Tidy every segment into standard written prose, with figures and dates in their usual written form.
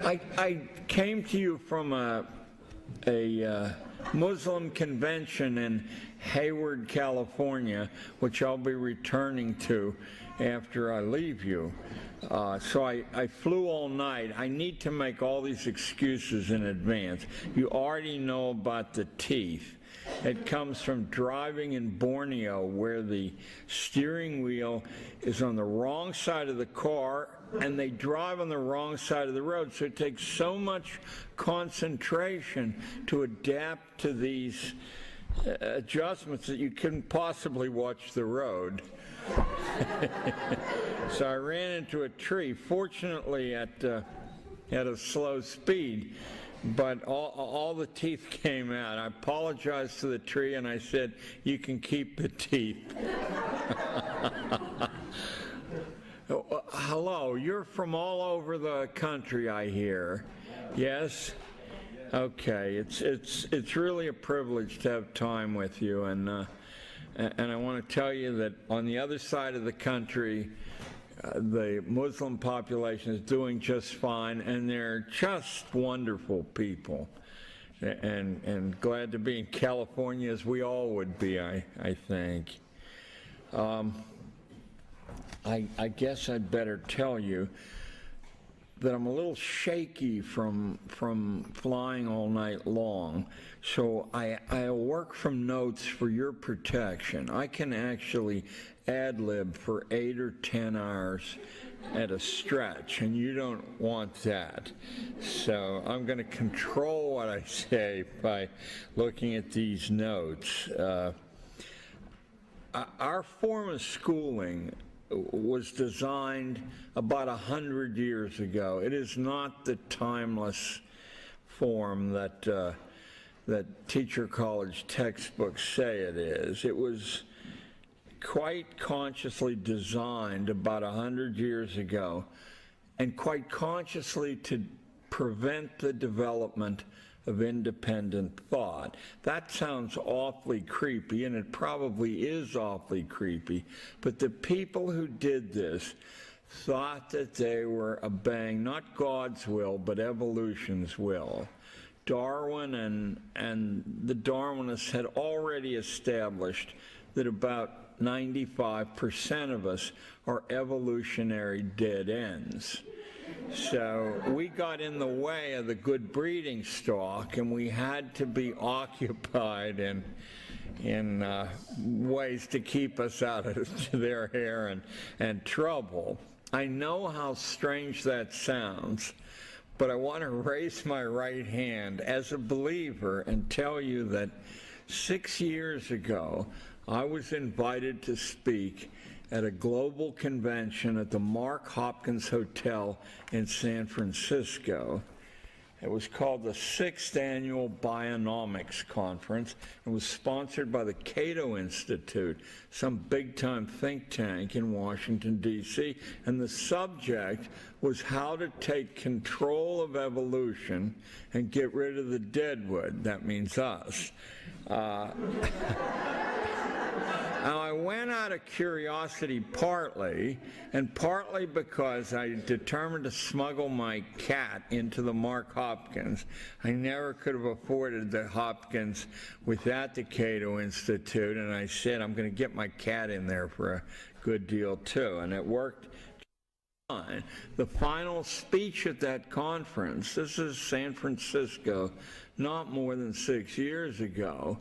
I came to you from a Muslim convention in Hayward, California, which I'll be returning to after I leave you. So I flew all night. I need to make all these excuses in advance. You already know about the teeth. It comes from driving in Borneo, where the steering wheel is on the wrong side of the car and they drive on the wrong side of the road. So it takes so much concentration to adapt to these adjustments that you couldn't possibly watch the road. So I ran into a tree, fortunately at a slow speed, but all the teeth came out. I apologized to the tree and I said, "You can keep the teeth." Hello, you're from all over the country, I hear. Yes? Okay, it's really a privilege to have time with you, and I want to tell you that on the other side of the country, the Muslim population is doing just fine, and they're just wonderful people, and glad to be in California, as we all would be, I think. I guess I'd better tell you that I'm a little shaky from flying all night long, so I'll work from notes for your protection. I can actually ad-lib for 8 or 10 hours at a stretch, and you don't want that. So I'm going to control what I say by looking at these notes. Our form of schooling was designed about 100 years ago. It is not the timeless form that teacher college textbooks say it is. It was quite consciously designed about 100 years ago, and quite consciously to prevent the development of independent thought. That sounds awfully creepy, and it probably is awfully creepy, but the people who did this thought that they were obeying not God's will, but evolution's will. Darwin and the Darwinists had already established that about 95% of us are evolutionary dead ends. So we got in the way of the good breeding stock, and we had to be occupied in ways to keep us out of their hair and trouble. I know how strange that sounds, but I want to raise my right hand as a believer and tell you that 6 years ago, I was invited to speak at a global convention at the Mark Hopkins Hotel in San Francisco. It was called the 6th Annual Bionomics Conference. It was sponsored by the Cato Institute, some big-time think tank in Washington, D.C., and the subject was how to take control of evolution and get rid of the deadwood. That means us. Now, I went out of curiosity partly, and partly because I determined to smuggle my cat into the Mark Hopkins. I never could have afforded the Hopkins without the Cato Institute, and I said, I'm going to get my cat in there for a good deal, too, and it worked. The final speech at that conference, this is San Francisco, not more than 6 years ago,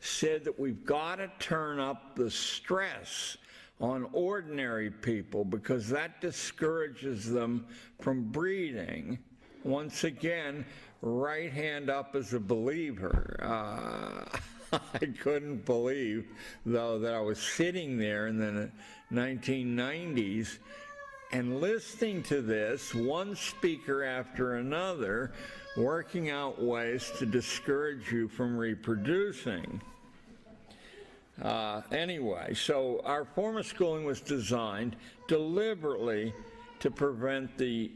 said that we've got to turn up the stress on ordinary people because that discourages them from breeding. Once again, right hand up as a believer. I couldn't believe, though, that I was sitting there in the 1990s and listening to this, one speaker after another, working out ways to discourage you from reproducing. Anyway, so our form of schooling was designed deliberately to prevent the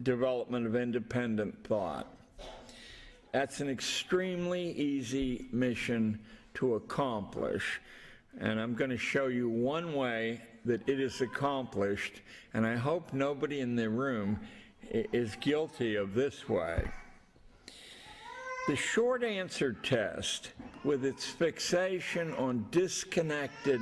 development of independent thought. That's an extremely easy mission to accomplish, and I'm going to show you one way that it is accomplished, and I hope nobody in the room is guilty of this way. The short answer test, with its fixation on disconnected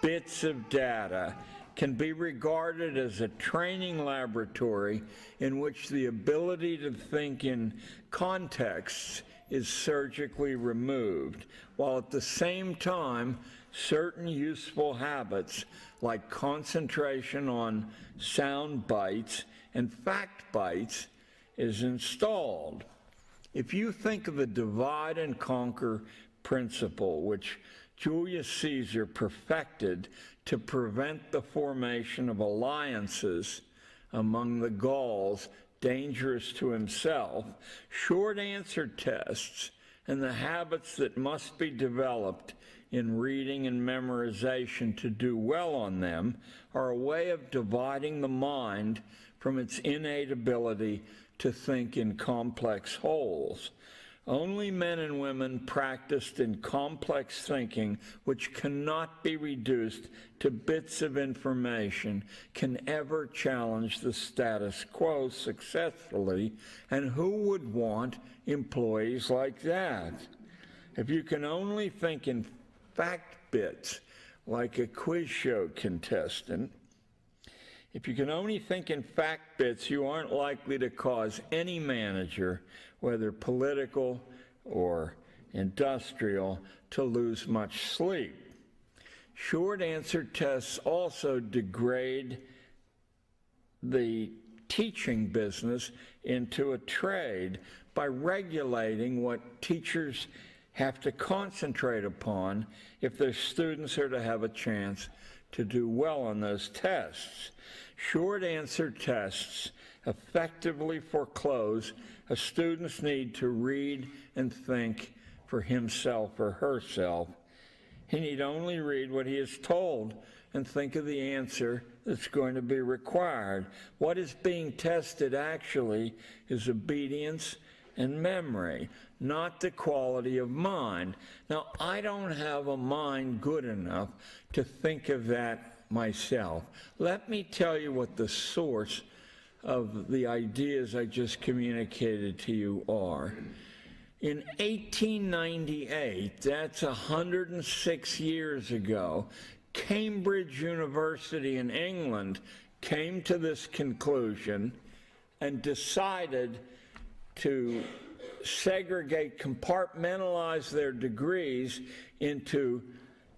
bits of data, can be regarded as a training laboratory in which the ability to think in contexts is surgically removed, while at the same time certain useful habits like concentration on sound bites and fact bites is installed. If you think of the divide and conquer principle, which Julius Caesar perfected to prevent the formation of alliances among the Gauls dangerous to himself, short answer tests and the habits that must be developed in reading and memorization to do well on them are a way of dividing the mind from its innate ability to think in complex wholes. Only men and women practiced in complex thinking, which cannot be reduced to bits of information, can ever challenge the status quo successfully, and who would want employees like that? If you can only think in fact bits, like a quiz show contestant, if you can only think in fact bits, you aren't likely to cause any manager, whether political or industrial, to lose much sleep. Short answer tests also degrade the teaching business into a trade by regulating what teachers have to concentrate upon if their students are to have a chance to do well on those tests. Short answer tests effectively foreclose a student's need to read and think for himself or herself. He need only read what he is told and think of the answer that's going to be required. What is being tested actually is obedience and memory, not the quality of mind. Now, I don't have a mind good enough to think of that myself. Let me tell you what the source of the ideas I just communicated to you are. In 1898, that's 106 years ago, Cambridge University in England came to this conclusion and decided to segregate, compartmentalize their degrees into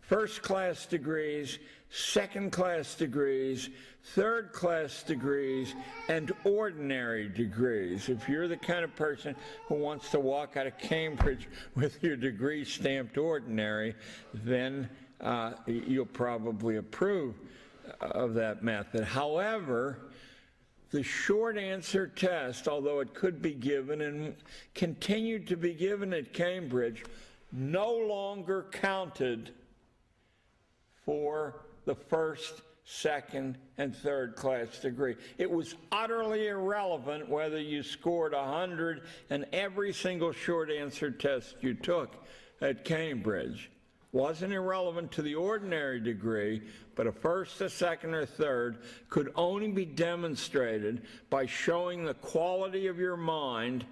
first-class degrees, second-class degrees, third-class degrees, and ordinary degrees. If you're the kind of person who wants to walk out of Cambridge with your degree stamped ordinary, then you'll probably approve of that method. However, the short answer test, although it could be given and continued to be given at Cambridge, no longer counted for the first, second, and third class degree. It was utterly irrelevant whether you scored 100 in every single short answer test you took at Cambridge. Wasn't irrelevant to the ordinary degree, but a first, a second, or third could only be demonstrated by showing the quality of your mind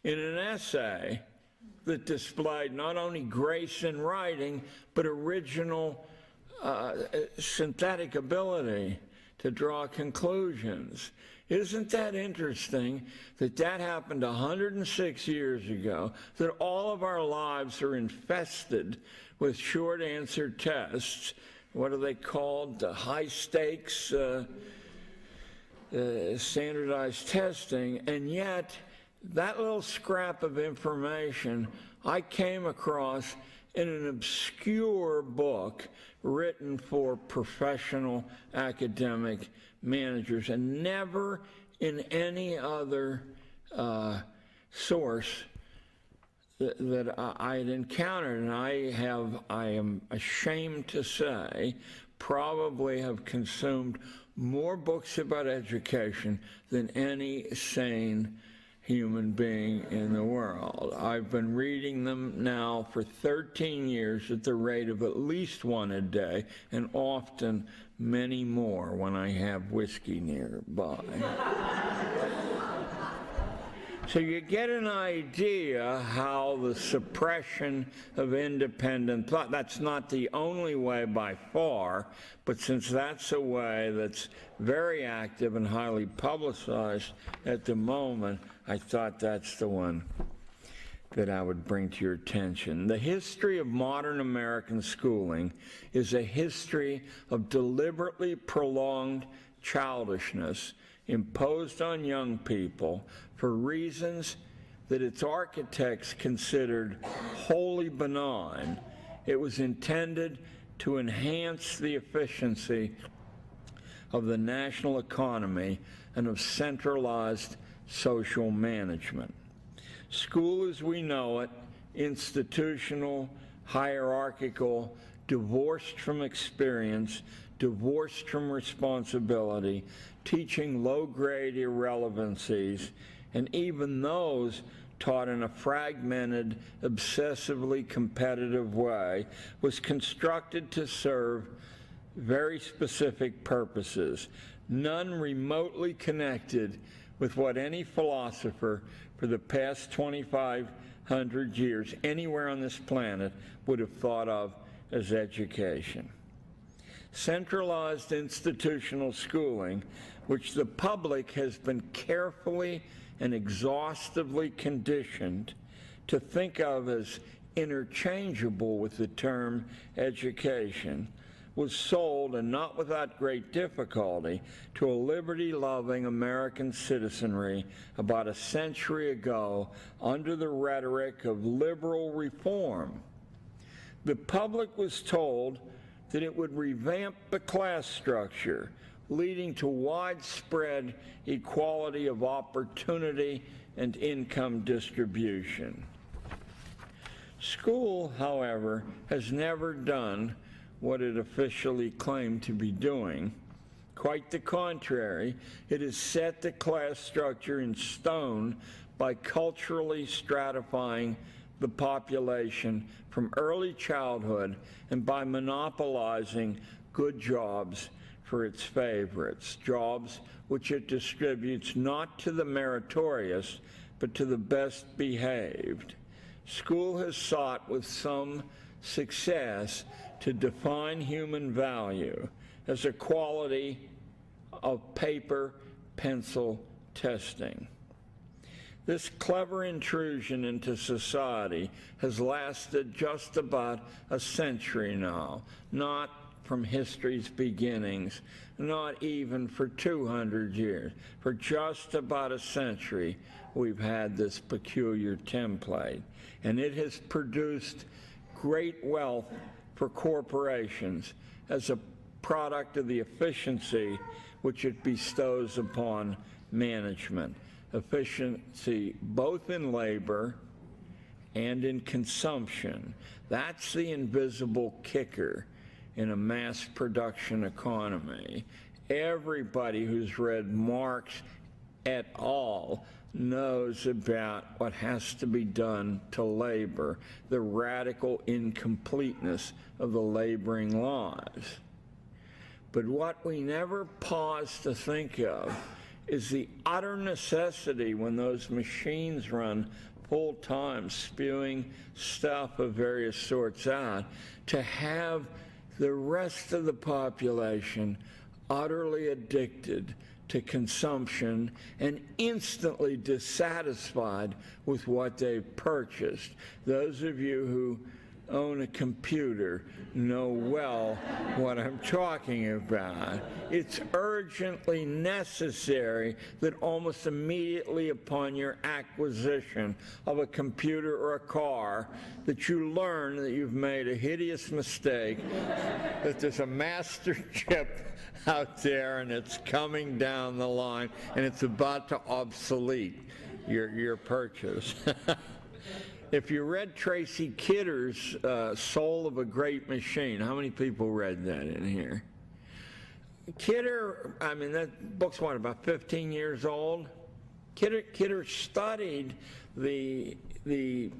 in an essay that displayed not only grace in writing, but original synthetic ability to draw conclusions. Isn't that interesting that that happened 106 years ago, that all of our lives are infested with short answer tests? What are they called? High stakes standardized testing. And yet that little scrap of information I came across in an obscure book written for professional academic managers, and never in any other source that I had encountered. And I am ashamed to say, probably have consumed more books about education than any sane human being in the world. I've been reading them now for 13 years at the rate of at least one a day, and often many more when I have whiskey nearby. So you get an idea how the suppression of independent thought, that's not the only way by far, but since that's a way that's very active and highly publicized at the moment, I thought that's the one that I would bring to your attention. The history of modern American schooling is a history of deliberately prolonged childishness imposed on young people for reasons that its architects considered wholly benign. It was intended to enhance the efficiency of the national economy and of centralized social management. School as we know it, institutional, hierarchical, divorced from experience, divorced from responsibility, teaching low-grade irrelevancies, and even those taught in a fragmented, obsessively competitive way, was constructed to serve very specific purposes, none remotely connected with what any philosopher for the past 2,500 years anywhere on this planet would have thought of as education. Centralized institutional schooling, which the public has been carefully and exhaustively conditioned to think of as interchangeable with the term education, was sold, and not without great difficulty, to a liberty-loving American citizenry about a century ago under the rhetoric of liberal reform. The public was told that it would revamp the class structure, leading to widespread equality of opportunity and income distribution. School, however, has never done what it officially claimed to be doing. Quite the contrary, it has set the class structure in stone by culturally stratifying the population from early childhood and by monopolizing good jobs for its favorites, jobs which it distributes not to the meritorious, but to the best behaved. School has sought with some success to define human value as a quality of paper pencil testing. This clever intrusion into society has lasted just about a century now, not from history's beginnings, not even for 200 years. For just about a century, we've had this peculiar template, and it has produced great wealth for corporations as a product of the efficiency which it bestows upon management. Efficiency both in labor and in consumption. That's the invisible kicker in a mass production economy. Everybody who's read Marx at all knows about what has to be done to labor, the radical incompleteness of the laboring lives. But what we never pause to think of is the utter necessity when those machines run full time, spewing stuff of various sorts out, to have the rest of the population utterly addicted to consumption and instantly dissatisfied with what they've purchased. Those of you who own a computer know well what I'm talking about. It's urgently necessary that almost immediately upon your acquisition of a computer or a car that you learn that you've made a hideous mistake, that there's a master chip out there and it's coming down the line and it's about to obsolete your purchase. If you read Tracy Kidder's Soul of a Great Machine, how many people read that in here? Kidder, I mean, that book's what, about 15 years old? Kidder studied the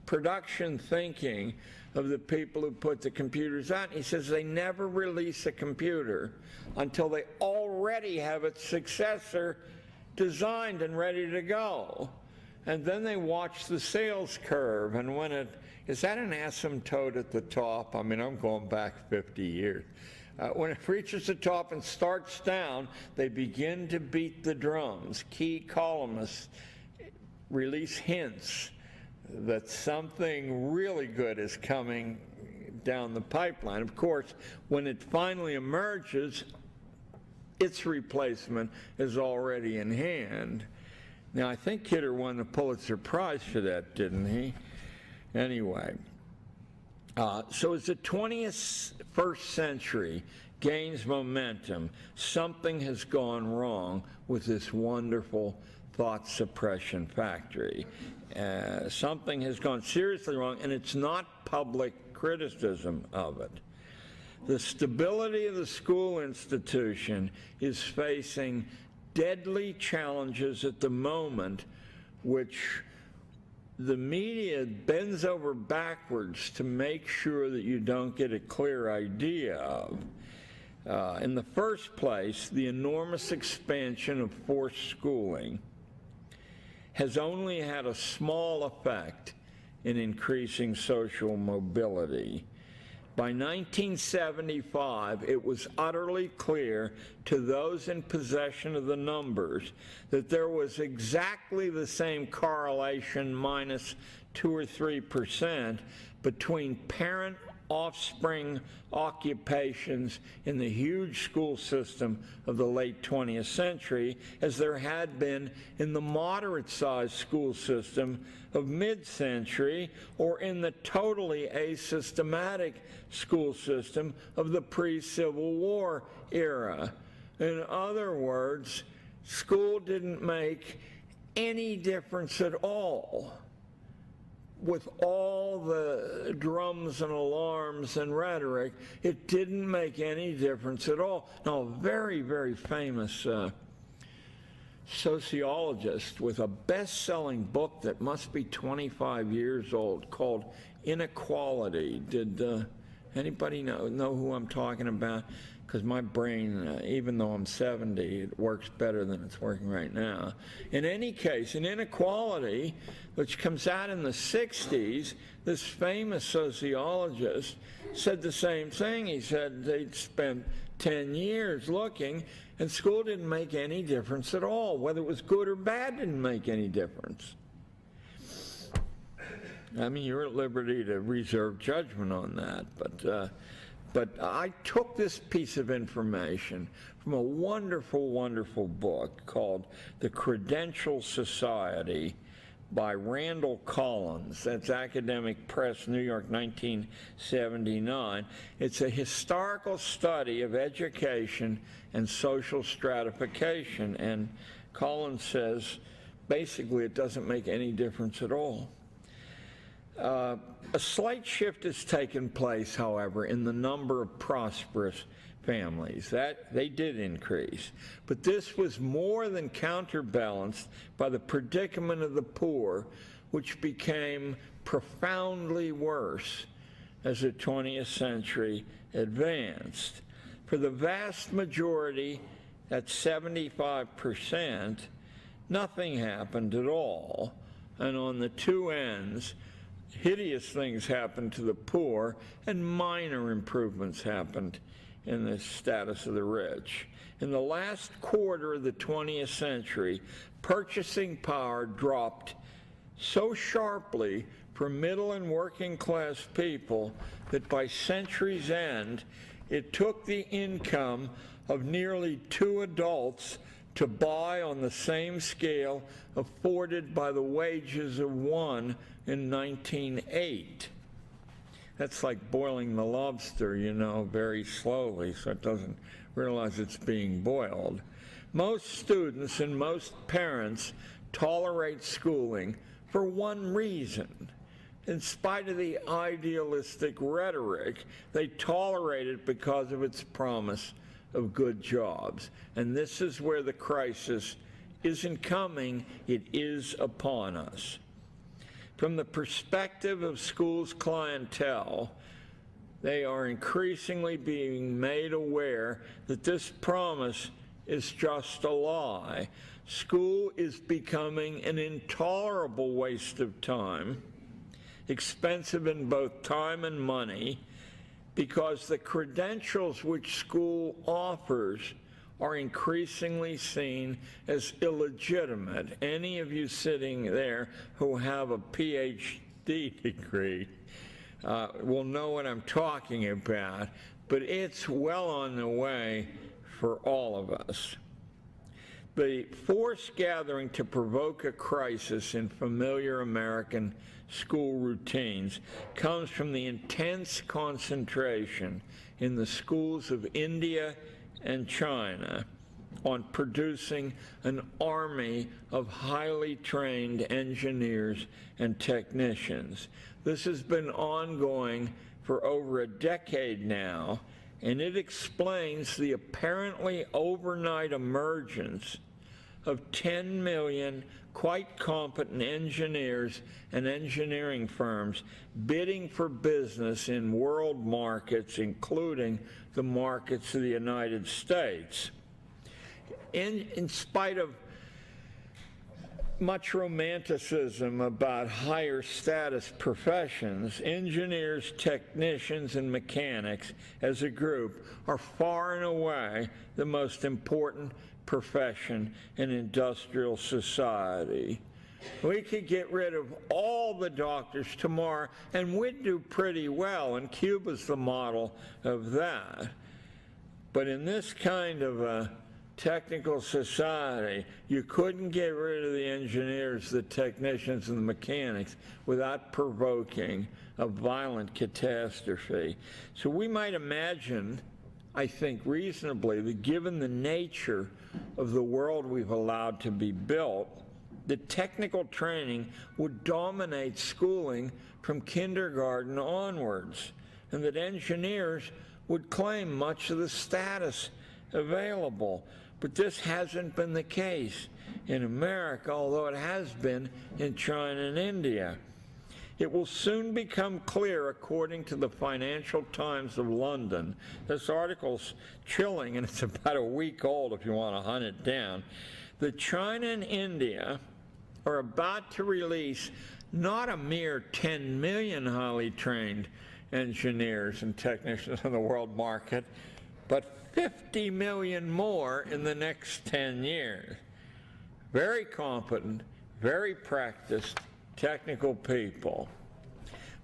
production thinking of the people who put the computers out. He says they never release a computer until they already have its successor designed and ready to go. and then they watch the sales curve, and when is that an asymptote at the top? I mean, I'm going back 50 years. When it reaches the top and starts down, they begin to beat the drums. Key columnists release hints that something really good is coming down the pipeline. Of course, when it finally emerges, its replacement is already in hand. Now, I think Kidder won the Pulitzer Prize for that, didn't he? Anyway, so as the 21st century gains momentum, something has gone wrong with this wonderful thought suppression factory. Something has gone seriously wrong, and it's not public criticism of it. The stability of the school institution is facing deadly challenges at the moment, which the media bends over backwards to make sure that you don't get a clear idea of. In the first place, the enormous expansion of forced schooling has only had a small effect in increasing social mobility. By 1975, it was utterly clear to those in possession of the numbers that there was exactly the same correlation, minus 2 or 3%, between parent-offspring occupations in the huge school system of the late 20th century as there had been in the moderate-sized school system of mid-century, or in the totally asystematic school system of the pre-Civil War era. In other words, school didn't make any difference at all. With all the drums and alarms and rhetoric, it didn't make any difference at all. Now, a very, very famous sociologist with a best-selling book that must be 25 years old called Inequality. Did anybody know who I'm talking about? Because my brain, even though I'm 70, it works better than it's working right now. In any case, in Inequality, which comes out in the 60s, this famous sociologist said the same thing. He said they'd spent 10 years looking, and school didn't make any difference at all. Whether it was good or bad didn't make any difference. I mean, you're at liberty to reserve judgment on that, but I took this piece of information from a wonderful, wonderful book called The Credential Society by Randall Collins. That's Academic Press, New York, 1979. It's a historical study of education and social stratification, and Collins says basically it doesn't make any difference at all. A slight shift has taken place, however, in the number of prosperous families. That they did increase, but this was more than counterbalanced by the predicament of the poor, which became profoundly worse as the 20th century advanced. For the vast majority, at 75%, nothing happened at all, and on the two ends, hideous things happened to the poor, and minor improvements happened in the status of the rich. In the last quarter of the 20th century, purchasing power dropped so sharply for middle and working class people that by century's end, it took the income of nearly 2 adults to buy on the same scale afforded by the wages of 1 in 1908. That's like boiling the lobster, you know, very slowly so it doesn't realize it's being boiled. Most students and most parents tolerate schooling for one reason. In spite of the idealistic rhetoric, they tolerate it because of its promise of good jobs. And this is where the crisis isn't coming, it is upon us. From the perspective of schools' clientele, they are increasingly being made aware that this promise is just a lie. School is becoming an intolerable waste of time, expensive in both time and money, because the credentials which school offers are increasingly seen as illegitimate. Any of you sitting there who have a PhD degree will know what I'm talking about, but it's well on the way for all of us. The force gathering to provoke a crisis in familiar American school routines comes from the intense concentration in the schools of India and China on producing an army of highly trained engineers and technicians. This has been ongoing for over a decade now, and it explains the apparently overnight emergence of 10 million quite competent engineers and engineering firms bidding for business in world markets, including the markets of the United States. In spite of much romanticism about higher status professions, engineers, technicians, and mechanics as a group are far and away the most important profession in industrial society. We could get rid of all the doctors tomorrow and we'd do pretty well, and Cuba's the model of that. But in this kind of a technical society, you couldn't get rid of the engineers, the technicians, and the mechanics without provoking a violent catastrophe. So we might imagine, I think reasonably, that given the nature of the world we've allowed to be built, that technical training would dominate schooling from kindergarten onwards, and that engineers would claim much of the status available. But this hasn't been the case in America, although it has been in China and India. It will soon become clear, according to the Financial Times of London, this article's chilling and it's about a week old if you want to hunt it down, that China and India are about to release not a mere 10 million highly trained engineers and technicians in the world market, but 50 million more in the next 10 years. Very competent, very practiced, technical people.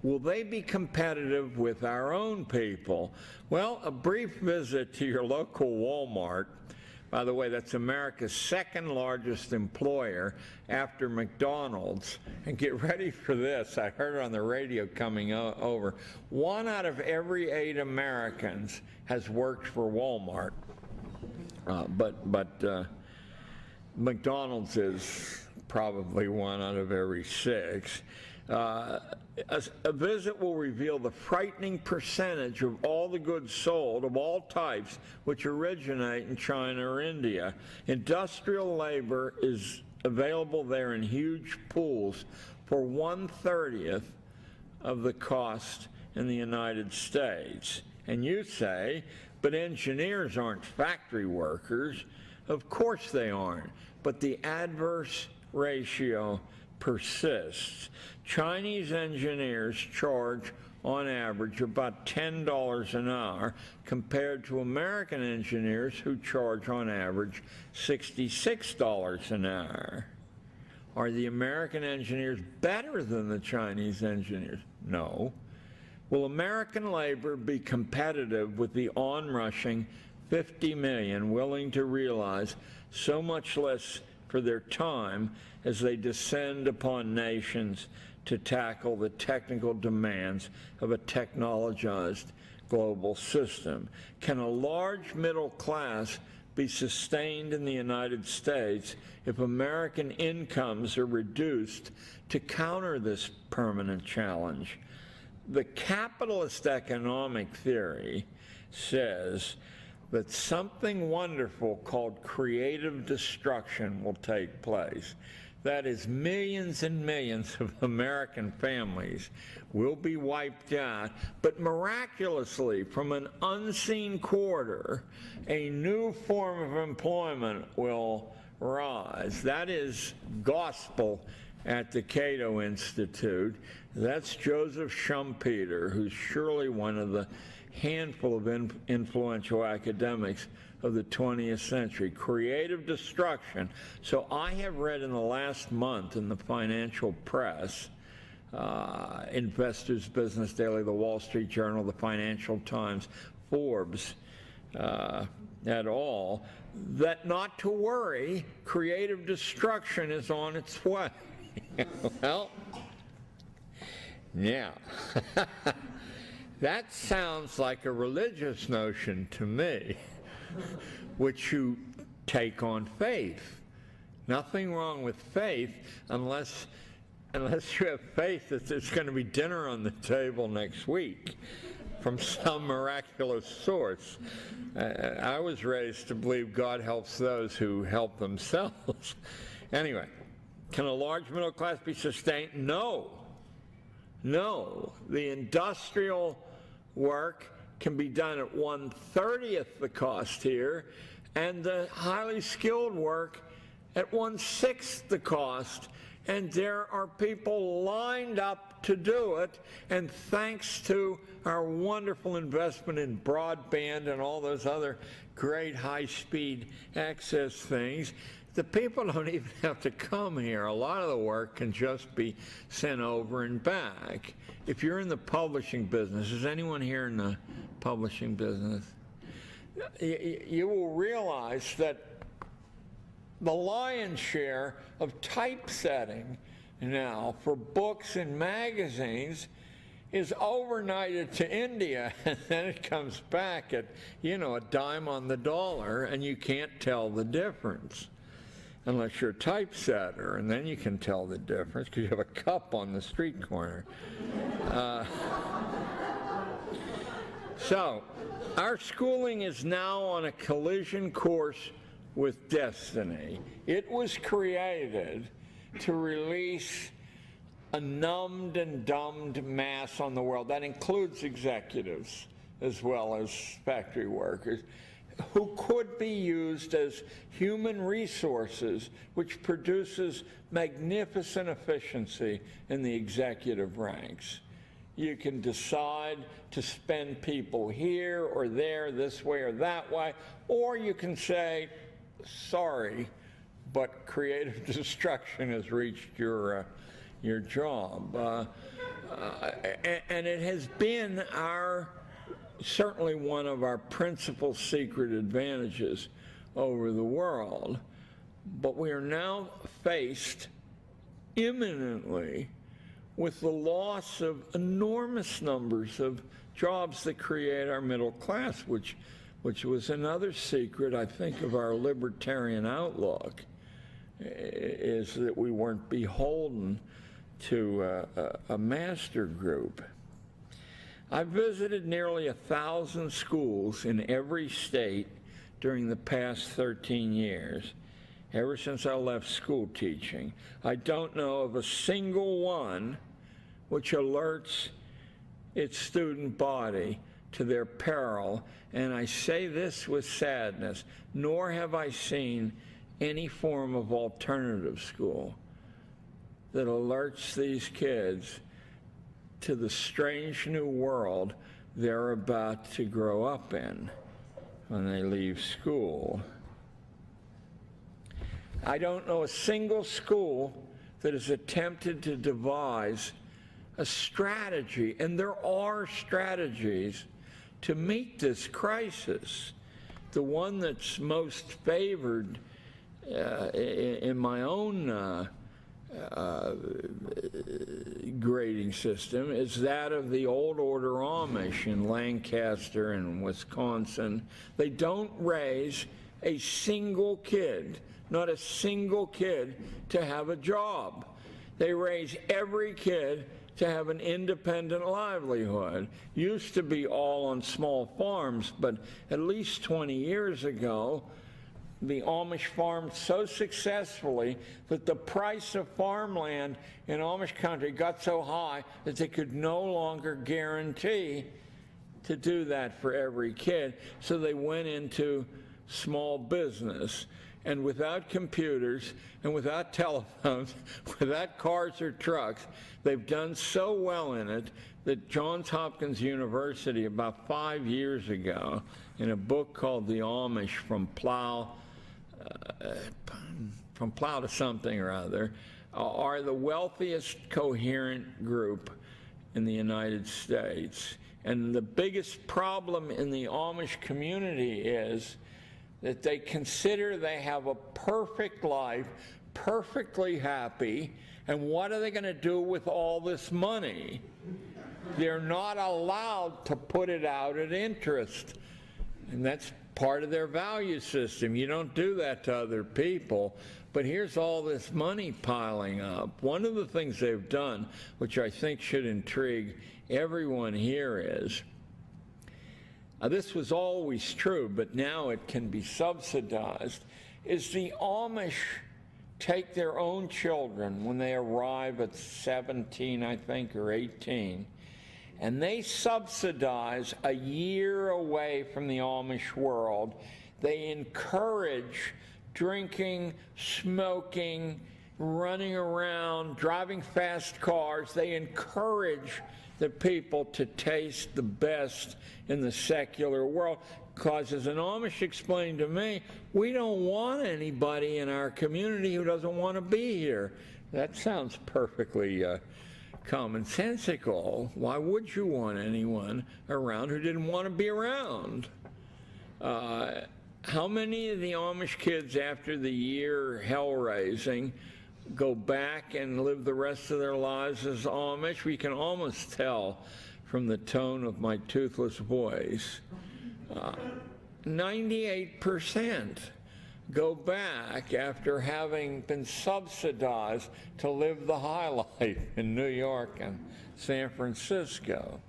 Will they be competitive with our own people? Well, a brief visit to your local Walmart, by the way, that's America's second largest employer after McDonald's, and get ready for this, I heard it on the radio coming over, 1 out of every 8 Americans has worked for Walmart, but McDonald's is probably 1 out of every 6. A visit will reveal the frightening percentage of all the goods sold of all types which originate in China or India. Industrial labor is available there in huge pools for 1/30 of the cost in the United States. And you say, but engineers aren't factory workers. Of course they aren't, but the adverse ratio persists. Chinese engineers charge, on average, about $10 an hour compared to American engineers who charge, on average, $66 an hour. Are the American engineers better than the Chinese engineers? No. Will American labor be competitive with the onrushing 50 million willing to realize so much less for their time as they descend upon nations to tackle the technical demands of a technologized global system? Can a large middle class be sustained in the United States if American incomes are reduced to counter this permanent challenge? The capitalist economic theory says that something wonderful called creative destruction will take place. That is, millions and millions of American families will be wiped out, but miraculously, from an unseen quarter, a new form of employment will rise. That is gospel at the Cato Institute. That's Joseph Schumpeter, who's surely one of the handful of influential academics of the 20th century. Creative destruction. So I have read in the last month in the financial press, Investors Business Daily, the Wall Street Journal, the Financial Times, Forbes, et al., that not to worry, creative destruction is on its way. Well, now, that sounds like a religious notion to me, which you take on faith. Nothing wrong with faith unless you have faith that there's going to be dinner on the table next week from some miraculous source. I was raised to believe God helps those who help themselves. Anyway, can a large middle class be sustained? No. No. The industrial work can be done at 1/30th the cost here, and the highly skilled work at 1/6 the cost. And there are people lined up to do it, and thanks to our wonderful investment in broadband and all those other great high-speed access things, the people don't even have to come here. A lot of the work can just be sent over and back. If you're in the publishing business, is anyone here in the publishing business? You will realize that the lion's share of typesetting now for books and magazines is overnighted to India, and then it comes back at, you know, a dime on the dollar, and you can't tell the difference unless you're a typesetter, and then you can tell the difference because you have a cup on the street corner. So our schooling is now on a collision course with destiny. It was created to release a numbed and dumbed mass on the world. That includes executives as well as factory workers, who could be used as human resources, which produces magnificent efficiency in the executive ranks. You can decide to spend people here or there, this way or that way, or you can say, sorry, but creative destruction has reached your job. And it has been certainly one of our principal secret advantages over the world. But we are now faced imminently with the loss of enormous numbers of jobs that create our middle class, which was another secret, I think, of our libertarian outlook, is that we weren't beholden to a master group. I visited nearly 1,000 schools in every state during the past 13 years, ever since I left school teaching. I don't know of a single one which alerts its student body to their peril, and I say this with sadness, nor have I seen any form of alternative school that alerts these kids to the strange new world they're about to grow up in when they leave school. I don't know a single school that has attempted to devise a strategy, and there are strategies to meet this crisis. The one that's most favored in my own grading system is that of the old order Amish in Lancaster and Wisconsin. They don't raise a single kid, not a single kid, to have a job. They raise every kid to have an independent livelihood. Used to be all on small farms, but at least 20 years ago, the Amish farmed so successfully that the price of farmland in Amish country got so high that they could no longer guarantee to do that for every kid. So they went into small business. And without computers and without telephones, without cars or trucks, they've done so well in it that Johns Hopkins University, about 5 years ago, in a book called The Amish from Plow to something or other, are the wealthiest coherent group in the United States. And the biggest problem in the Amish community is that they consider they have a perfect life, perfectly happy, and what are they going to do with all this money? They're not allowed to put it out at interest. And that's part of their value system. You don't do that to other people. But here's all this money piling up. One of the things they've done, which I think should intrigue everyone here, is, this was always true, but now it can be subsidized, is the Amish take their own children when they arrive at 17, I think, or 18, and they subsidize a year away from the Amish world. They encourage drinking, smoking, running around, driving fast cars. They encourage the people to taste the best in the secular world. Because as an Amish explained to me, we don't want anybody in our community who doesn't want to be here. That sounds perfectly commonsensical. Why would you want anyone around who didn't want to be around? How many of the Amish kids after the year hell-raising go back and live the rest of their lives as Amish? We can almost tell from the tone of my toothless voice. 98% go back after having been subsidized to live the high life in New York and San Francisco.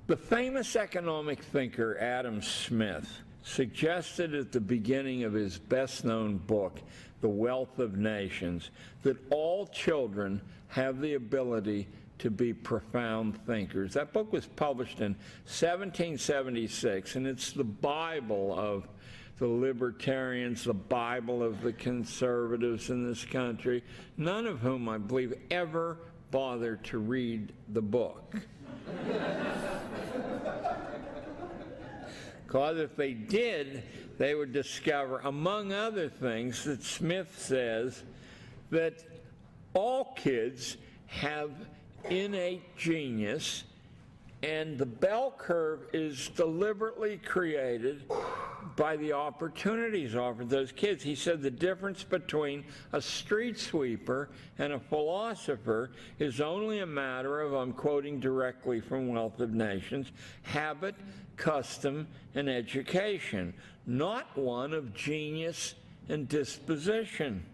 The famous economic thinker Adam Smith suggested at the beginning of his best-known book, The Wealth of Nations, that all children have the ability to be profound thinkers. That book was published in 1776, and it's the Bible of the libertarians, the Bible of the conservatives in this country, none of whom, I believe, ever bothered to read the book. Because if they did, they would discover, among other things, that Smith says that all kids have innate genius, and the bell curve is deliberately created by the opportunities offered those kids. He said the difference between a street sweeper and a philosopher is only a matter of, I'm quoting directly from Wealth of Nations, habit, custom, and education, not one of genius and disposition.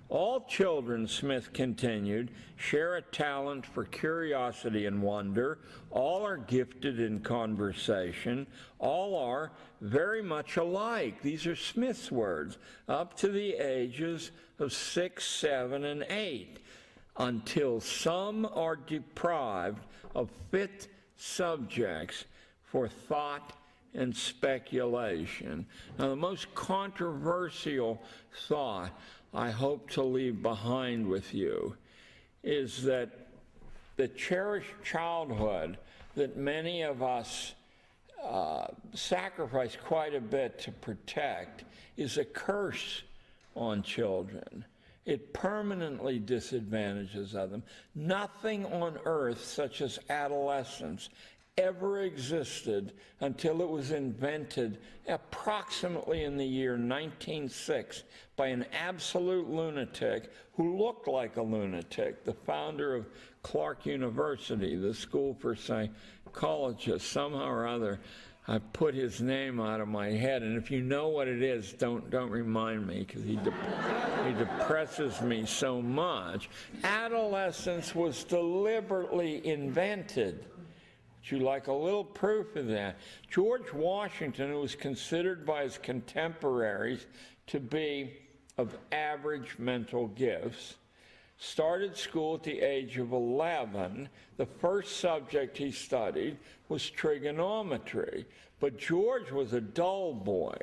All children, Smith continued, share a talent for curiosity and wonder. All are gifted in conversation. All are very much alike. These are Smith's words, up to the ages of 6, 7, and 8, until some are deprived of fit subjects for thought and speculation. Now, the most controversial thought I hope to leave behind with you is that the cherished childhood that many of us sacrifice quite a bit to protect is a curse on children. It permanently disadvantages them. Nothing on earth, such as adolescence, ever existed until it was invented approximately in the year 1906 by an absolute lunatic who looked like a lunatic, the founder of Clark University, the school for psychologists. Somehow or other, I put his name out of my head, and if you know what it is, don't remind me, because he depresses me so much. Adolescence was deliberately invented Would you like a little proof of that? George Washington, who was considered by his contemporaries to be of average mental gifts, started school at the age of 11. The first subject he studied was trigonometry, but George was a dull boy.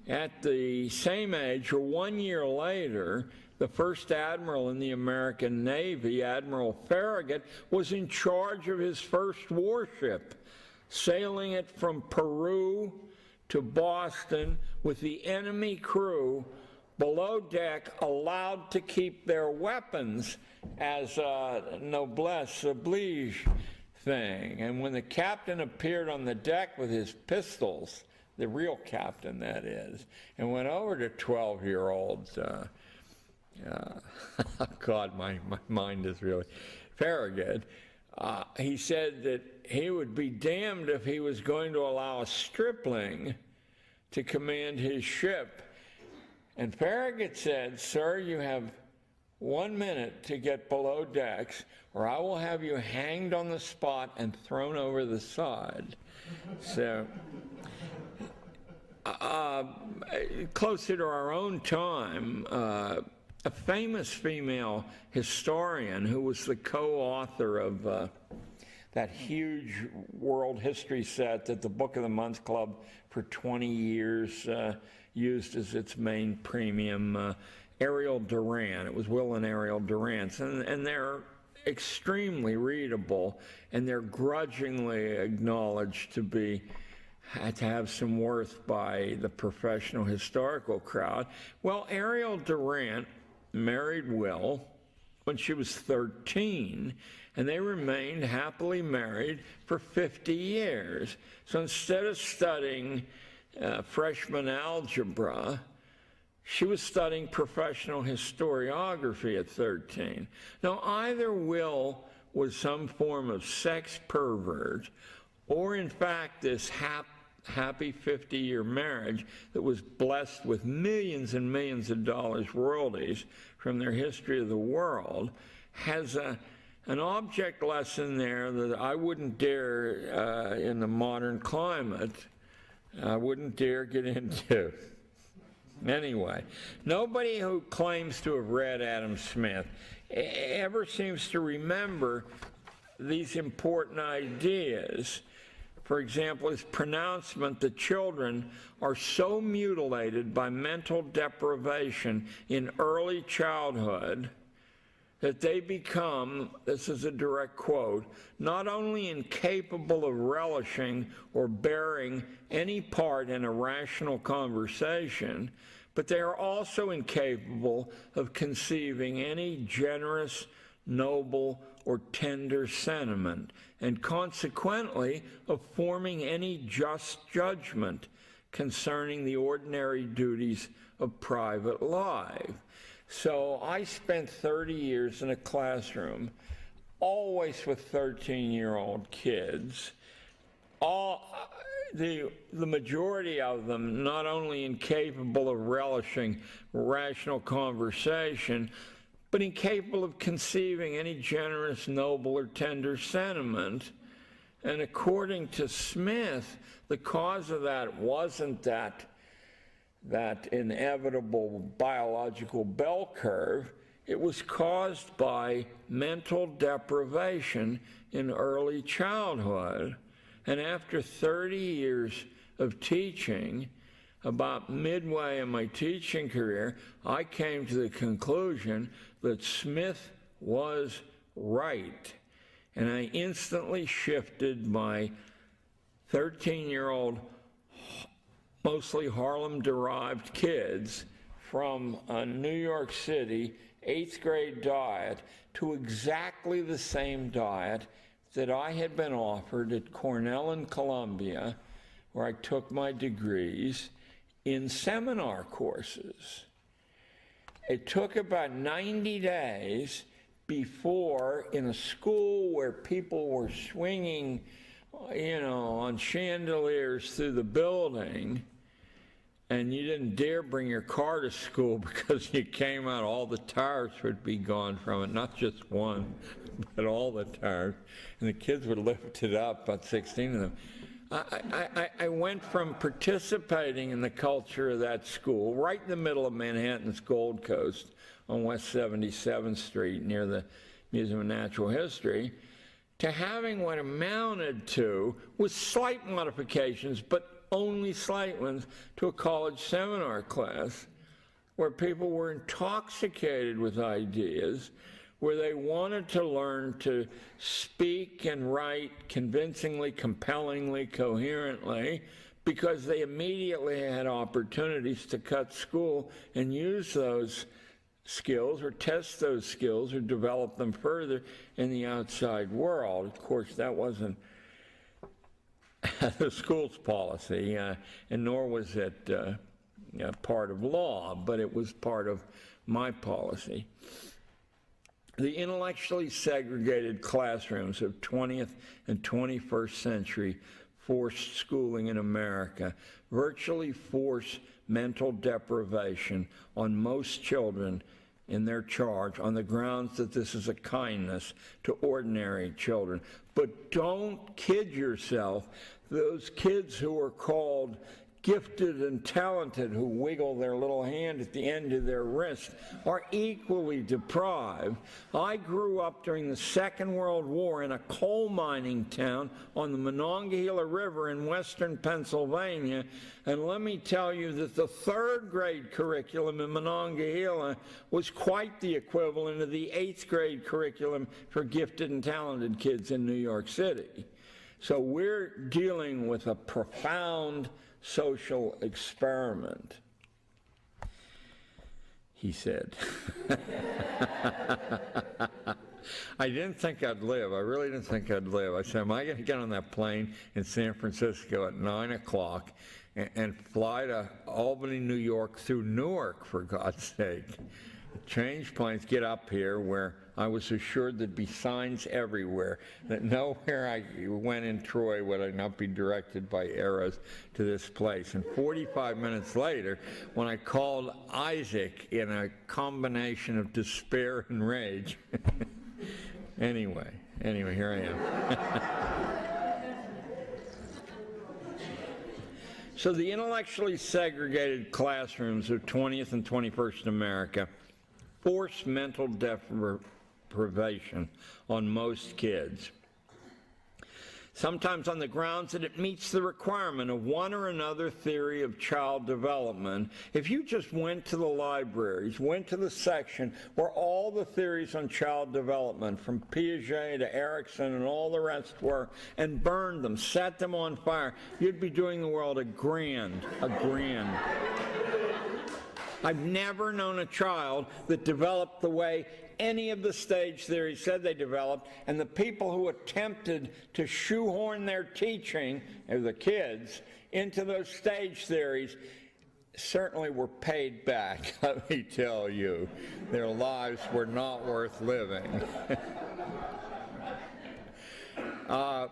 At the same age, or 1 year later, the first admiral in the American Navy, Admiral Farragut, was in charge of his first warship, sailing it from Peru to Boston with the enemy crew below deck, allowed to keep their weapons as a noblesse oblige thing. And when the captain appeared on the deck with his pistols, the real captain that is, and went over to 12-year-old, God, my mind is really, Farragut, he said that he would be damned if he was going to allow a stripling to command his ship. And Farragut said, "Sir, you have 1 minute to get below decks, or I will have you hanged on the spot and thrown over the side." So, closer to our own time, a famous female historian who was the co-author of that huge world history set that the Book of the Month Club for 20 years used as its main premium, Ariel Durant. It was Will and Ariel Durant, and they're extremely readable, and they're grudgingly acknowledged to have some worth by the professional historical crowd. Well, Ariel Durant married Will when she was 13, and they remained happily married for 50 years. So instead of studying freshman algebra, she was studying professional historiography at 13. Now, either Will was some form of sex pervert, or in fact this happy 50-year marriage that was blessed with millions and millions of dollars royalties from their history of the world, has an object lesson there that I wouldn't dare, in the modern climate, I wouldn't dare get into. Anyway, nobody who claims to have read Adam Smith ever seems to remember these important ideas. For example, his pronouncement that children are so mutilated by mental deprivation in early childhood that they become, this is a direct quote, not only incapable of relishing or bearing any part in a rational conversation, but they are also incapable of conceiving any generous, noble, or tender sentiment, and consequently of forming any just judgment concerning the ordinary duties of private life. So I spent 30 years in a classroom, always with 13-year-old kids, the majority of them not only incapable of relishing rational conversation, but incapable of conceiving any generous, noble, or tender sentiment. And according to Smith, the cause of that wasn't that inevitable biological bell curve. It was caused by mental deprivation in early childhood. And after 30 years of teaching, about midway in my teaching career, I came to the conclusion that Smith was right. And I instantly shifted my 13-year-old, mostly Harlem-derived kids from a New York City 8th grade diet to exactly the same diet that I had been offered at Cornell and Columbia, where I took my degrees, in seminar courses. It took about 90 days before, in a school where people were swinging, on chandeliers through the building, and you didn't dare bring your car to school because you came out, all the tires would be gone from it, not just one, but all the tires. And the kids would lift it up, about 16 of them. I went from participating in the culture of that school, right in the middle of Manhattan's Gold Coast, on West 77th Street, near the Museum of Natural History, to having what amounted to, with slight modifications, but only slight ones, to a college seminar class where people were intoxicated with ideas, where they wanted to learn to speak and write convincingly, compellingly, coherently, because they immediately had opportunities to cut school and use those skills or test those skills or develop them further in the outside world. Of course, that wasn't the school's policy, and nor was it part of law, but it was part of my policy. The intellectually segregated classrooms of 20th and 21st century forced schooling in America virtually force mental deprivation on most children in their charge on the grounds that this is a kindness to ordinary children. But don't kid yourself. Those kids who are called gifted and talented, who wiggle their little hand at the end of their wrist, are equally deprived. I grew up during the Second World War in a coal mining town on the Monongahela River in western Pennsylvania, and let me tell you that the third grade curriculum in Monongahela was quite the equivalent of the 8th grade curriculum for gifted and talented kids in New York City. So we're dealing with a profound social experiment, he said. I didn't think I'd live. I really didn't think I'd live. I said, am I going to get on that plane in San Francisco at 9 o'clock and fly to Albany, New York through Newark, for God's sake? Change planes, get up here, where I was assured there'd be signs everywhere, that nowhere I went in Troy would I not be directed by arrows to this place. And 45 minutes later, when I called Isaac in a combination of despair and rage, anyway, here I am. So the intellectually segregated classrooms of 20th and 21st America force mental deprivation on most kids, sometimes on the grounds that it meets the requirement of one or another theory of child development. If you just went to the libraries, went to the section where all the theories on child development, from Piaget to Erikson and all the rest were, and burned them, set them on fire, you'd be doing the world a grand. I've never known a child that developed the way any of the stage theories said they developed, and the people who attempted to shoehorn their teaching, of the kids, into those stage theories certainly were paid back, let me tell you. Their lives were not worth living. I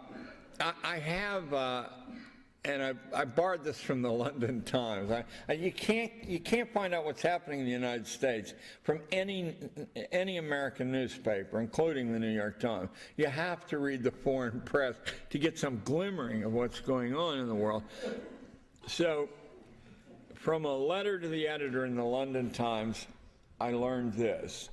have... and I borrowed this from the London Times. You can't find out what's happening in the United States from any American newspaper, including the New York Times. You have to read the foreign press to get some glimmering of what's going on in the world. So, from a letter to the editor in the London Times, I learned this,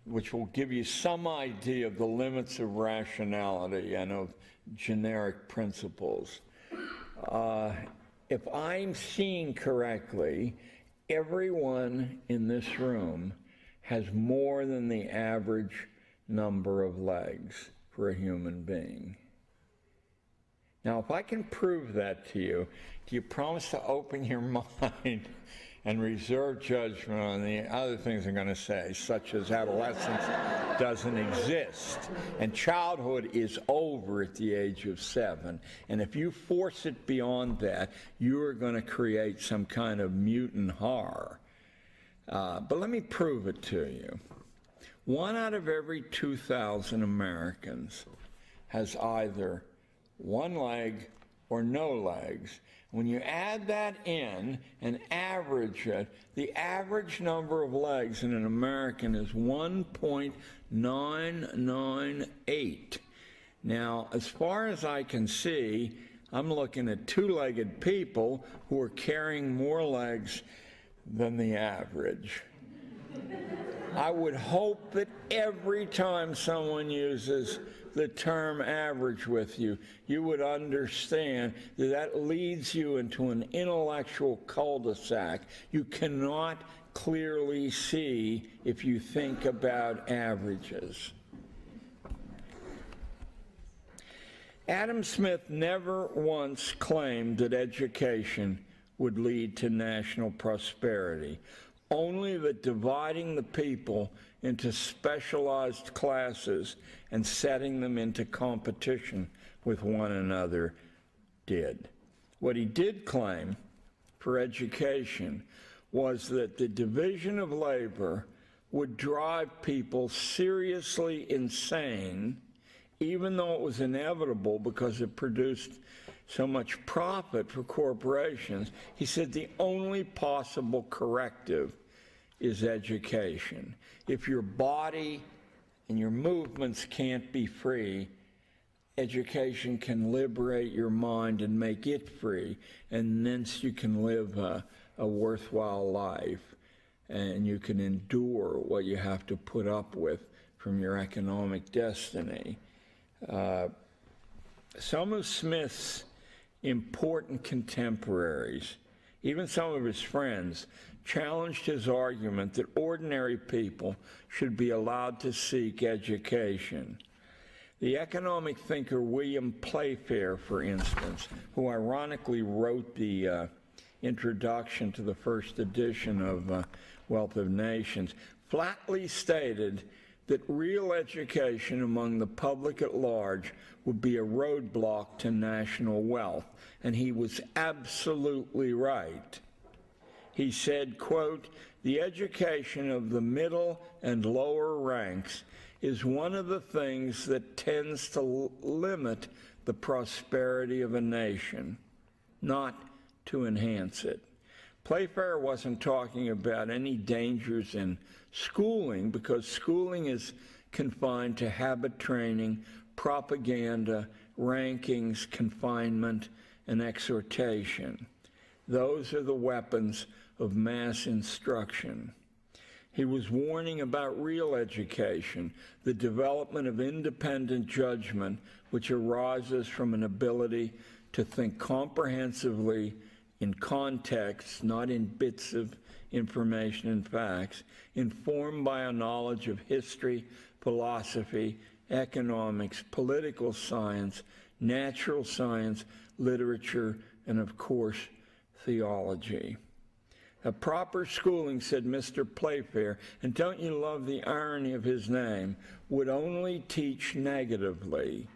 which will give you some idea of the limits of rationality and of generic principles. If I'm seeing correctly, everyone in this room has more than the average number of legs for a human being. Now, if I can prove that to you, do you promise to open your mind and reserve judgment on the other things I'm going to say, such as adolescence doesn't exist, and childhood is over at the age of 7. And if you force it beyond that, you are going to create some kind of mutant horror. But let me prove it to you. 1 out of every 2,000 Americans has either one leg or no legs. When you add that in and average it, the average number of legs in an American is 1.998. Now, as far as I can see, I'm looking at two-legged people who are carrying more legs than the average. I would hope that every time someone uses the term average with you, you would understand that that leads you into an intellectual cul-de-sac. You cannot clearly see if you think about averages. Adam Smith never once claimed that education would lead to national prosperity, only that dividing the people into specialized classes and setting them into competition with one another did. What he did claim for education was that the division of labor would drive people seriously insane, even though it was inevitable because it produced so much profit for corporations. He said the only possible corrective is education. If your body and your movements can't be free, education can liberate your mind and make it free, and thence you can live a worthwhile life, and you can endure what you have to put up with from your economic destiny. Some of Smith's important contemporaries, even some of his friends, challenged his argument that ordinary people should be allowed to seek education. The economic thinker William Playfair, for instance, who ironically wrote the introduction to the first edition of Wealth of Nations, flatly stated that real education among the public at large would be a roadblock to national wealth, and he was absolutely right. He said, quote, "The education of the middle and lower ranks is one of the things that tends to limit the prosperity of a nation, not to enhance it." Playfair wasn't talking about any dangers in schooling, because schooling is confined to habit training, propaganda, rankings, confinement, and exhortation. Those are the weapons of mass instruction. He was warning about real education, the development of independent judgment, which arises from an ability to think comprehensively in context, not in bits of information and facts, informed by a knowledge of history, philosophy, economics, political science, natural science, literature, and of course, theology. A proper schooling, said Mr. Playfair, and don't you love the irony of his name, would only teach negatively.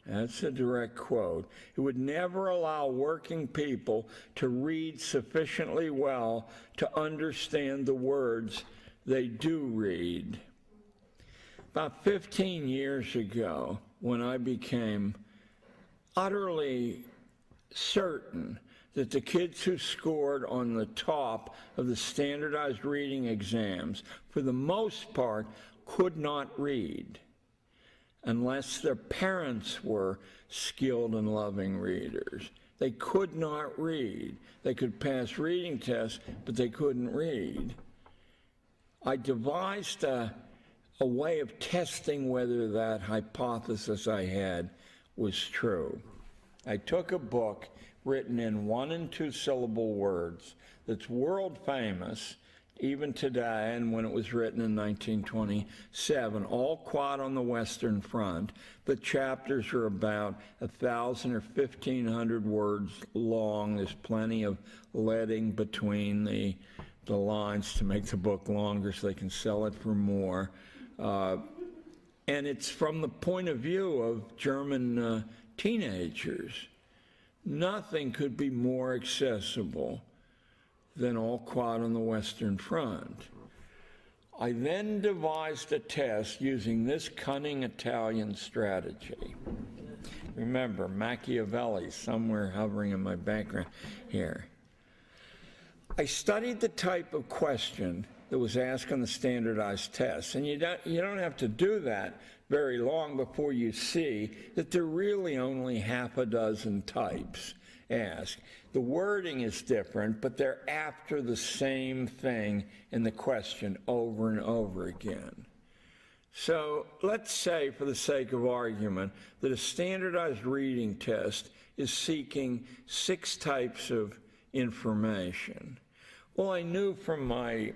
That's a direct quote. It would never allow working people to read sufficiently well to understand the words they do read. About 15 years ago, when I became utterly certain that the kids who scored on the top of the standardized reading exams, for the most part, could not read unless their parents were skilled and loving readers. They could not read. They could pass reading tests, but they couldn't read. I devised a way of testing whether that hypothesis I had was true. I took a book written in 1- and 2-syllable words that's world famous even today, and when it was written in 1927, all quiet on the Western Front. The chapters are about 1,000 or 1,500 words long. There's plenty of leading between the lines to make the book longer so they can sell it for more. And it's from the point of view of German teenagers. Nothing could be more accessible than All Quiet on the Western Front. I then devised a test using this cunning Italian strategy. remember, Machiavelli somewhere hovering in my background here. I studied the type of question that was asked on the standardized tests, and you don't have to do that very long before you see that there are really only half a dozen types asked. The wording is different, but they're after the same thing in the question over and over again. So let's say, for the sake of argument, that a standardized reading test is seeking 6 types of information. Well, I knew from my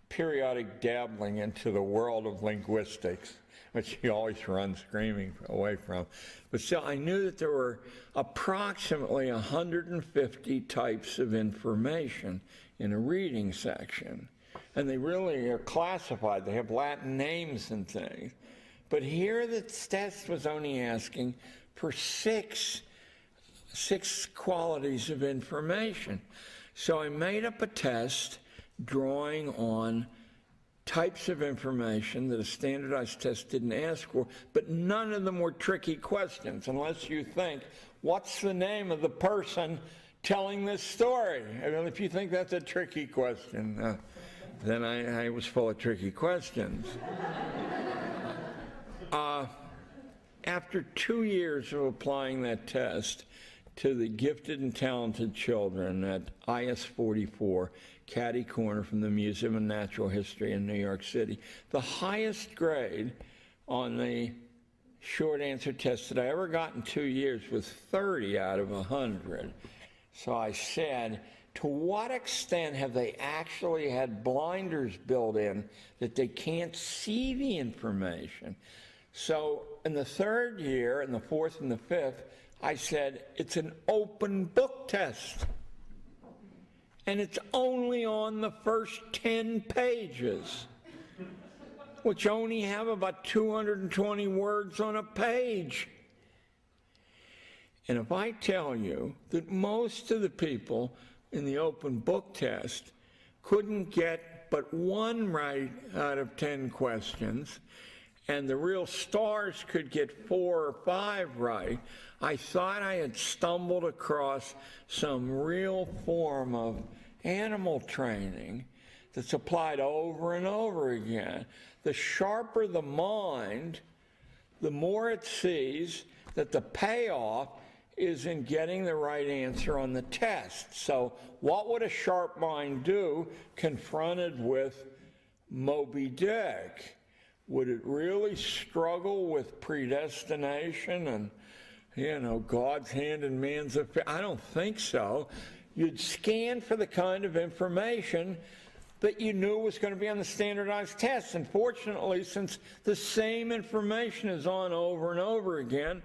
periodic dabbling into the world of linguistics, which you always run screaming away from, but still I knew that there were approximately 150 types of information in a reading section. And they really are classified. They have Latin names and things. But here the test was only asking for six qualities of information. So I made up a test drawing on types of information that a standardized test didn't ask for, but none of them were tricky questions, unless you think, what's the name of the person telling this story? I mean, if you think that's a tricky question, then I was full of tricky questions. After 2 years of applying that test to the gifted and talented children at IS 44, Caddy Corner from the Museum of Natural History in New York City, the highest grade on the short answer test that I ever got in 2 years was 30 out of 100. So I said, to what extent have they actually had blinders built in that they can't see the information? So in the 3rd year, in the 4th and the 5th, I said, it's an open book test. And it's only on the first 10 pages, which only have about 220 words on a page. And if I tell you that most of the people in the open book test couldn't get but 1 right out of 10 questions, and the real stars could get 4 or 5 right, I thought I had stumbled across some real form of animal training that's applied over and over again. The sharper the mind, the more it sees that the payoff is in getting the right answer on the test. So what would a sharp mind do confronted with Moby Dick? Would it really struggle with predestination and, you know, God's hand in man's affair? I don't think so. You'd scan for the kind of information that you knew was going to be on the standardized tests. And fortunately, since the same information is on over and over again,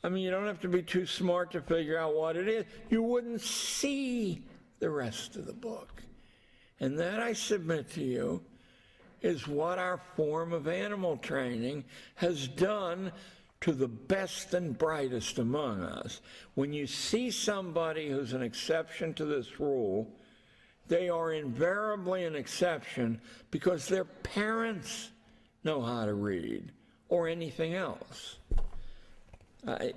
I mean, you don't have to be too smart to figure out what it is. You wouldn't see the rest of the book. And that, I submit to you, is what our form of animal training has done to the best and brightest among us. When you see somebody who's an exception to this rule, they are invariably an exception because their parents know how to read or anything else.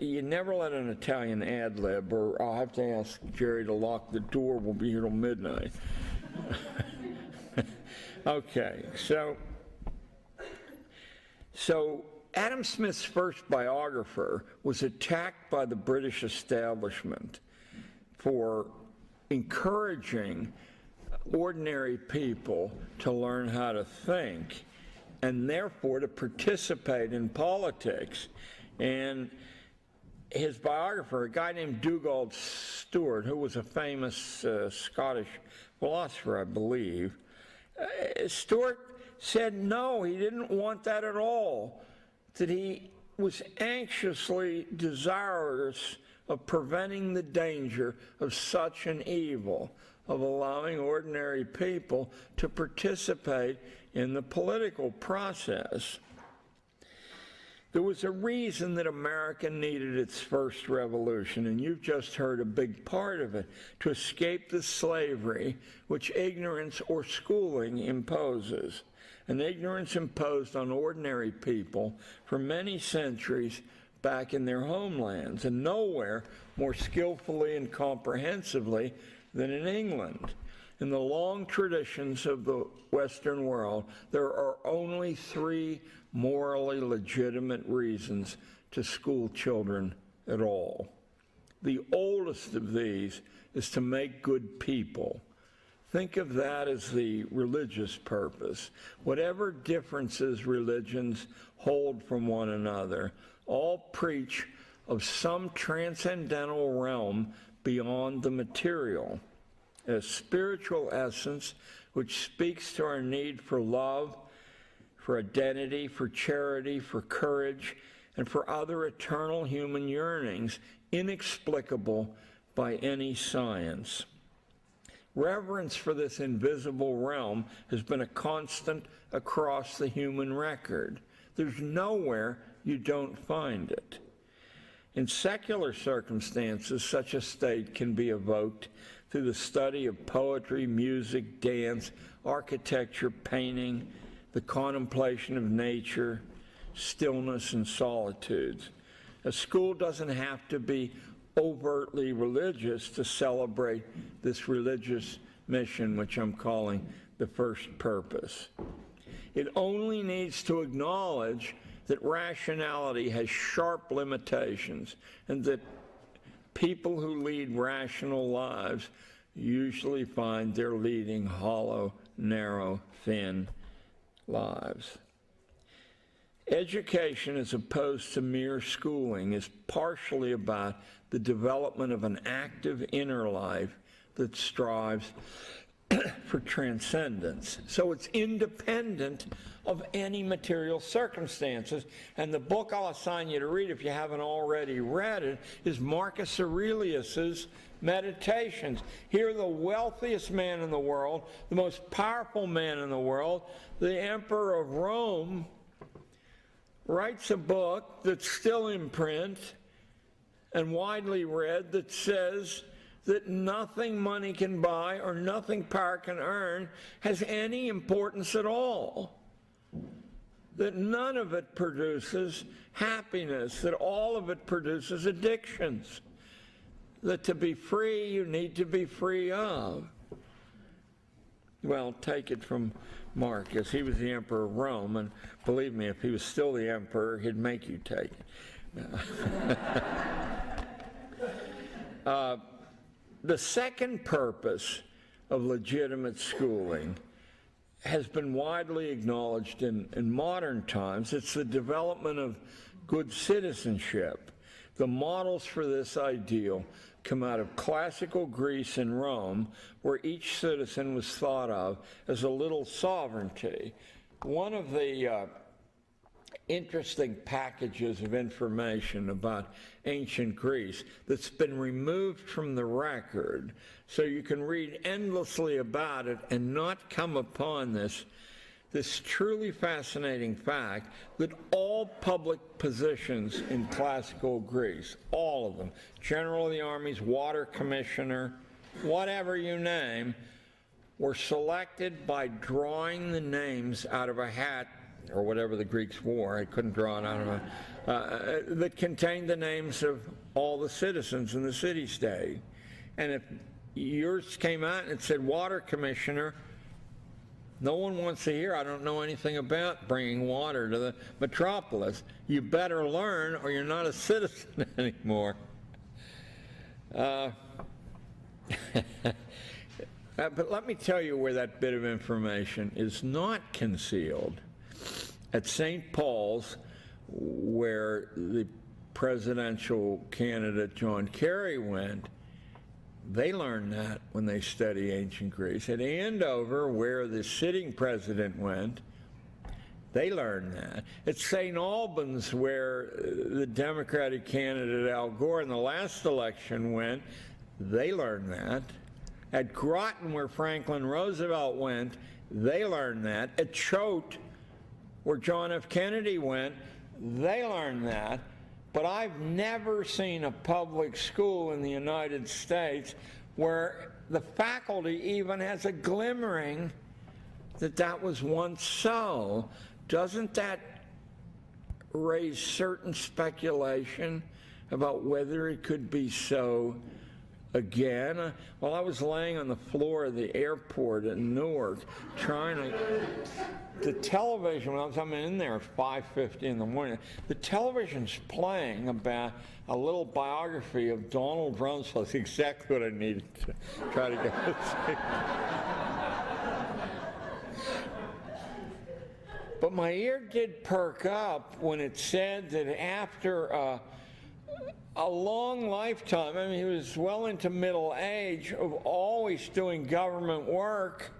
You never let an Italian ad-lib, or I'll have to ask Jerry to lock the door, we'll be here till midnight. Okay, so Adam Smith's first biographer was attacked by the British establishment for encouraging ordinary people to learn how to think and therefore to participate in politics. And his biographer, a guy named Dugald Stewart, who was a famous Scottish philosopher, I believe, Stewart said no, he didn't want that at all, that he was anxiously desirous of preventing the danger of such an evil, of allowing ordinary people to participate in the political process. There was a reason that America needed its first revolution, and you've just heard a big part of it, to escape the slavery which ignorance or schooling imposes. An ignorance imposed on ordinary people for many centuries back in their homelands, and nowhere more skillfully and comprehensively than in England. In the long traditions of the Western world, there are only 3 morally legitimate reasons to school children at all. The oldest of these is to make good people. Think of that as the religious purpose. Whatever differences religions hold from one another, all preach of some transcendental realm beyond the material, a spiritual essence which speaks to our need for love, for identity, for charity, for courage, and for other eternal human yearnings inexplicable by any science. Reverence for this invisible realm has been a constant across the human record. There's nowhere you don't find it. In secular circumstances, such a state can be evoked through the study of poetry, music, dance, architecture, painting, the contemplation of nature, stillness, and solitudes. A school doesn't have to be overtly religious to celebrate this religious mission, which I'm calling the first purpose. It only needs to acknowledge that rationality has sharp limitations and that people who lead rational lives usually find they're leading hollow, narrow, thin lives. Education, as opposed to mere schooling, is partially about the development of an active inner life that strives for transcendence. So it's independent of any material circumstances. And the book I'll assign you to read, if you haven't already read it, is Marcus Aurelius's Meditations. Here, the wealthiest man in the world, the most powerful man in the world, the Emperor of Rome, writes a book that's still in print and widely read that says that nothing money can buy or nothing power can earn has any importance at all. That none of it produces happiness, that all of it produces addictions. That to be free, you need to be free of. Well, take it from Marcus. He was the emperor of Rome, and believe me, if he was still the emperor, he'd make you take it. The second purpose of legitimate schooling has been widely acknowledged in modern times. It's the development of good citizenship. The models for this ideal come out of classical Greece and Rome, where each citizen was thought of as a little sovereignty. One of the interesting packages of information about ancient Greece that's been removed from the record, so you can read endlessly about it and not come upon this truly fascinating fact that all public positions in classical Greece, all of them, General of the Armies, Water Commissioner, whatever you name, were selected by drawing the names out of a hat, or whatever the Greeks wore, I couldn't draw it out of a, that contained the names of all the citizens in the city-state. And if yours came out and it said Water Commissioner, no one wants to hear, I don't know anything about bringing water to the metropolis. You better learn or you're not a citizen anymore. But let me tell you where that bit of information is not concealed. At St. Paul's, where the presidential candidate John Kerry went, they learned that when they study ancient Greece. At Andover, where the sitting president went, they learned that. At St. Albans, where the Democratic candidate Al Gore in the last election went, they learned that. At Groton, where Franklin Roosevelt went, they learned that. At Choate, where John F. Kennedy went, they learned that. But I've never seen a public school in the United States where the faculty even has a glimmering that that was once so. Doesn't that raised certain speculation about whether it could be so again. While I was laying on the floor of the airport in Newark trying to, the television, when I was coming in there at 5:50 in the morning, the television's playing about a little biography of Donald Rumsfeld. That's exactly what I needed to try to go see. But my ear did perk up when it said that after a long lifetime, I mean, he was well into middle age, of always doing government work,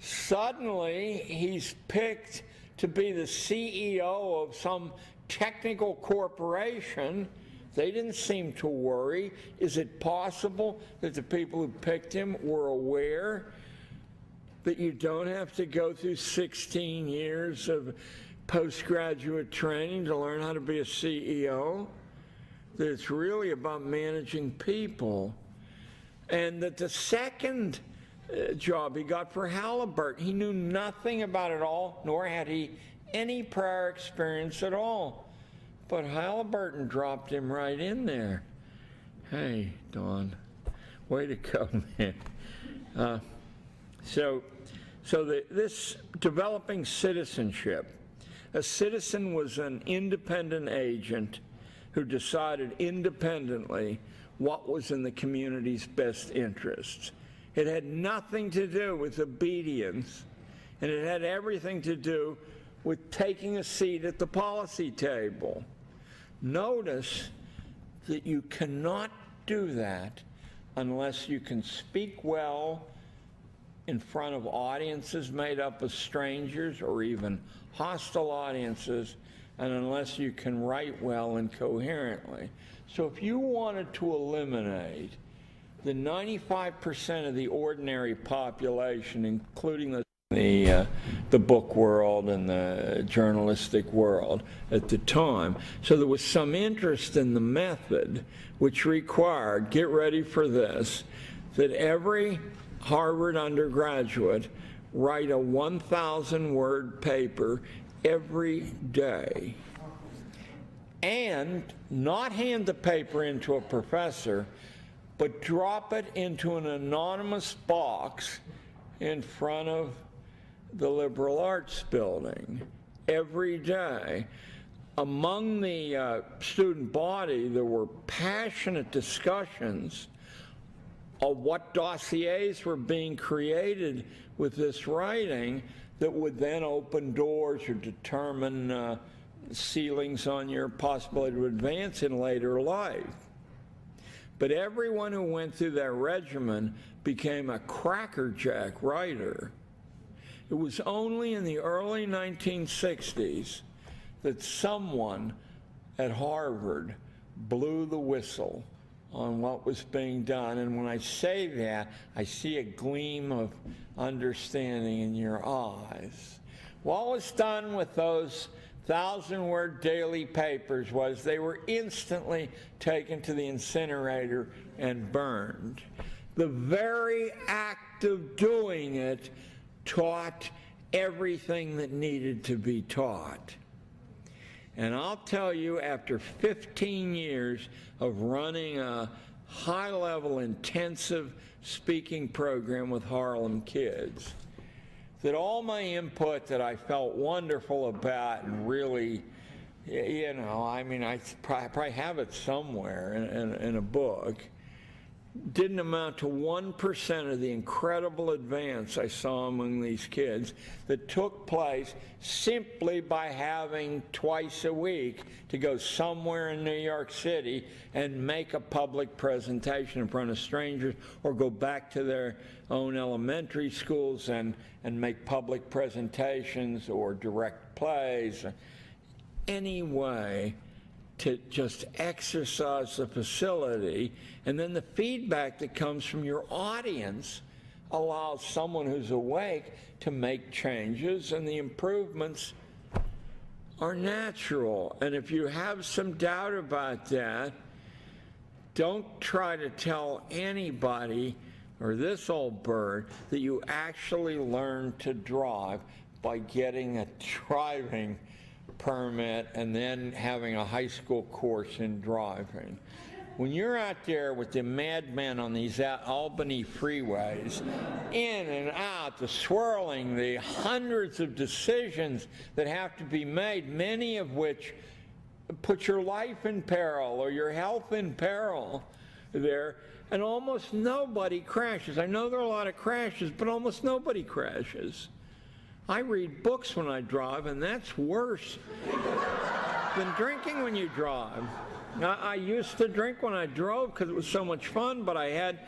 suddenly he's picked to be the CEO of some technical corporation. They didn't seem to worry. Is it possible that the people who picked him were aware that you don't have to go through 16 years of postgraduate training to learn how to be a CEO? That it's really about managing people? And that the second job he got for Halliburton, he knew nothing about it all, nor had he any prior experience at all. But Halliburton dropped him right in there. Hey, Don, way to go, man. This developing citizenship, a citizen was an independent agent who decided independently what was in the community's best interests. It had nothing to do with obedience, and it had everything to do with taking a seat at the policy table. Notice that you cannot do that unless you can speak well in front of audiences made up of strangers or even hostile audiences, and unless you can write well and coherently. So if you wanted to eliminate the 95% of the ordinary population, including the book world and the journalistic world at the time, so there was some interest in the method which required, get ready for this, that every Harvard undergraduate write a 1,000-word paper every day and not hand the paper in to a professor, but drop it into an anonymous box in front of the liberal arts building every day. Among the student body, there were passionate discussions of what dossiers were being created with this writing that would then open doors or determine ceilings on your possibility to advance in later life. But everyone who went through that regimen became a crackerjack writer. It was only in the early 1960s that someone at Harvard blew the whistle on what was being done. And when I say that, I see a gleam of understanding in your eyes. What was done with those 1,000-word daily papers was they were instantly taken to the incinerator and burned. The very act of doing it taught everything that needed to be taught. And I'll tell you, after 15 years of running a high-level intensive speaking program with Harlem kids, that all my input that I felt wonderful about and really, you know, I mean, I probably have it somewhere in a book, didn't amount to 1% of the incredible advance I saw among these kids that took place simply by having twice a week to go somewhere in New York City and make a public presentation in front of strangers, or go back to their own elementary schools and make public presentations or direct plays. Any way to just exercise the facility, and then the feedback that comes from your audience allows someone who's awake to make changes, and the improvements are natural. And if you have some doubt about that, don't try to tell anybody or this old bird that you actually learn to drive by getting a driving permit and then having a high school course in driving. When you're out there with the madmen on these Albany freeways, in and out, the swirling, the hundreds of decisions that have to be made, many of which put your life in peril or your health in peril there, and almost nobody crashes. I know there are a lot of crashes, but almost nobody crashes. I read books when I drive, and that's worse than drinking when you drive. I used to drink when I drove because it was so much fun, but I had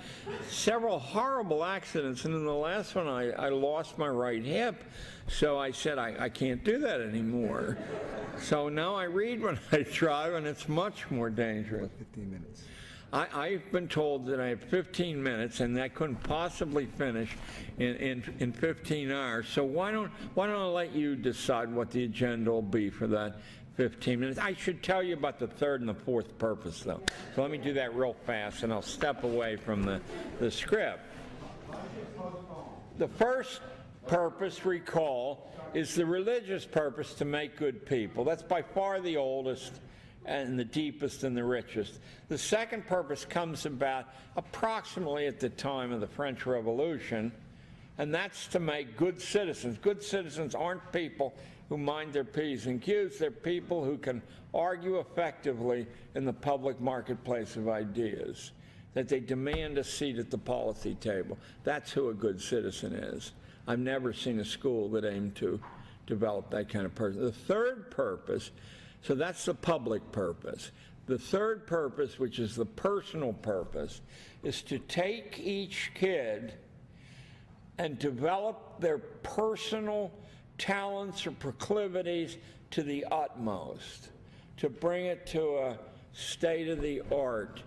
several horrible accidents, and in the last one I lost my right hip, so I said I can't do that anymore. So now I read when I drive, and it's much more dangerous. 15 minutes. I've been told that I have 15 minutes, and that couldn't possibly finish in 15 hours. So why don't I let you decide what the agenda will be for that 15 minutes? I should tell you about the third and the fourth purpose, though. So let me do that real fast, and I'll step away from the script. The first purpose, recall, is the religious purpose to make good people. That's by far the oldest and the deepest and the richest. The second purpose comes about approximately at the time of the French Revolution, and that's to make good citizens. Good citizens aren't people who mind their P's and Q's. They're people who can argue effectively in the public marketplace of ideas, that they demand a seat at the policy table. That's who a good citizen is. I've never seen a school that aimed to develop that kind of person. The third purpose, so that's the public purpose. The third purpose, which is the personal purpose, is to take each kid and develop their personal talents or proclivities to the utmost, to bring it to a state-of-the-art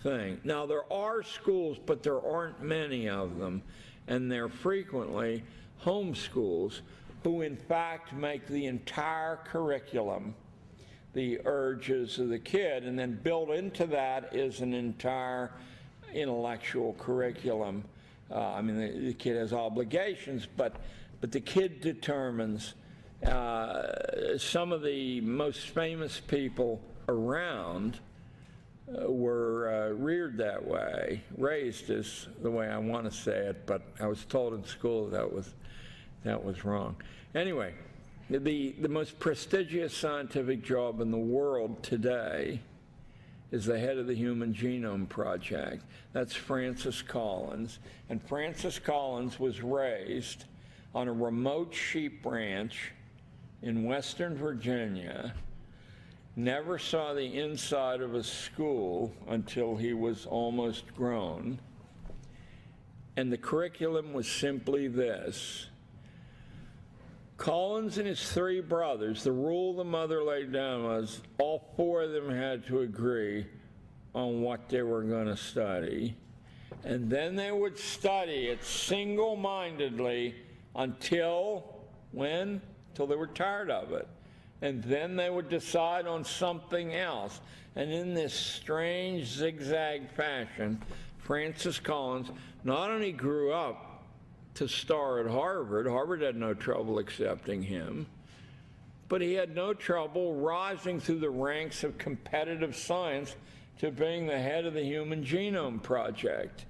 thing. Now, there are schools, but there aren't many of them, and they're frequently home schools who, in fact, make the entire curriculum the urges of the kid, and then built into that is an entire intellectual curriculum. I mean, the kid has obligations, but the kid determines. Some of the most famous people around were reared that way, raised is the way I want to say it, but I was told in school that was wrong. Anyway, the most prestigious scientific job in the world today is the head of the Human Genome Project. That's Francis Collins. And Francis Collins was raised on a remote sheep ranch in Western Virginia, never saw the inside of a school until he was almost grown. And the curriculum was simply this. Collins and his three brothers, the rule the mother laid down was all four of them had to agree on what they were going to study. And then they would study it single-mindedly until, when? Until they were tired of it. And then they would decide on something else. And in this strange zigzag fashion, Francis Collins not only grew up to star at Harvard. Harvard had no trouble accepting him, but he had no trouble rising through the ranks of competitive science to being the head of the Human Genome Project.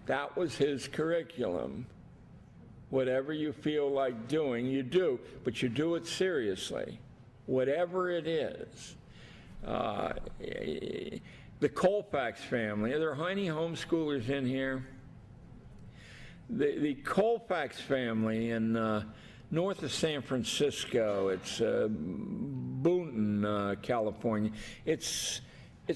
That was his curriculum. Whatever you feel like doing, you do, but you do it seriously, whatever it is. The Colfax family, are there any homeschoolers in here? The Colfax family in north of San Francisco, it's Boonton, California. It's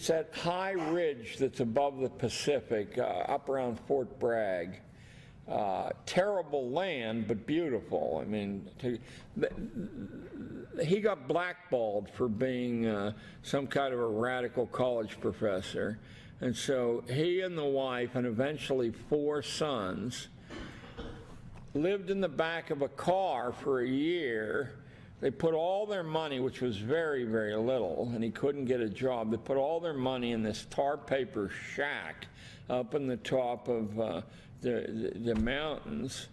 that high ridge that's above the Pacific, up around Fort Bragg. Terrible land, but beautiful. I mean, he got blackballed for being some kind of a radical college professor. And so he and the wife, and eventually 4 sons, lived in the back of a car for a year. They put all their money, which was very, very little, and he couldn't get a job. They put all their money in this tar paper shack up in the top of the mountains.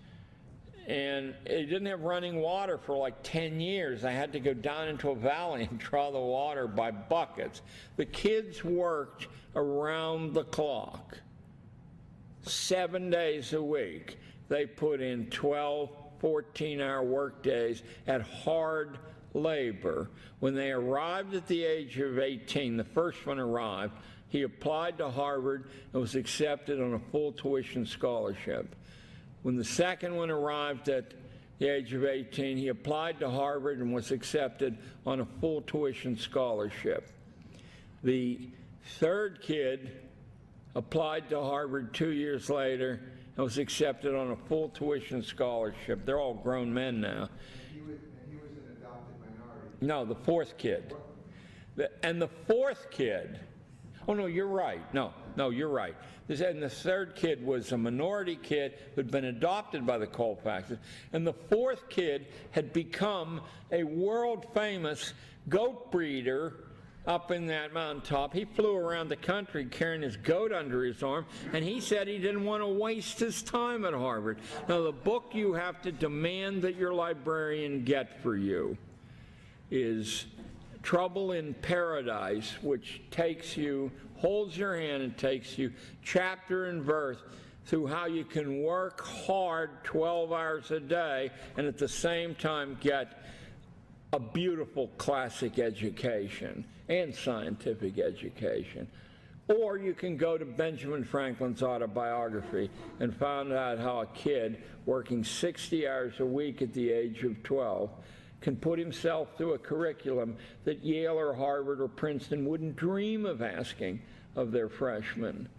and it didn't have running water for like 10 years. I had to go down into a valley and draw the water by buckets. The kids worked around the clock, 7 days a week. They put in 12, 14-hour work days at hard labor. When they arrived at the age of 18, the first one arrived, he applied to Harvard and was accepted on a full tuition scholarship. When the second one arrived at the age of 18, he applied to Harvard and was accepted on a full tuition scholarship. The third kid applied to Harvard 2 years later and was accepted on a full tuition scholarship. They're all grown men now. He was an adopted minority. No, the fourth kid. And the fourth kid, oh no, you're right. No, you're right. And the third kid was a minority kid who'd been adopted by the Colfaxes. And the fourth kid had become a world-famous goat breeder up in that mountaintop. He flew around the country carrying his goat under his arm, and he said he didn't want to waste his time at Harvard. Now, the book you have to demand that your librarian get for you is Trouble in Paradise, which holds your hand and takes you chapter and verse through how you can work hard 12 hours a day and at the same time get a beautiful classic education and scientific education. Or you can go to Benjamin Franklin's autobiography and find out how a kid working 60 hours a week at the age of 12 can put himself through a curriculum that Yale or Harvard or Princeton wouldn't dream of asking of their freshmen.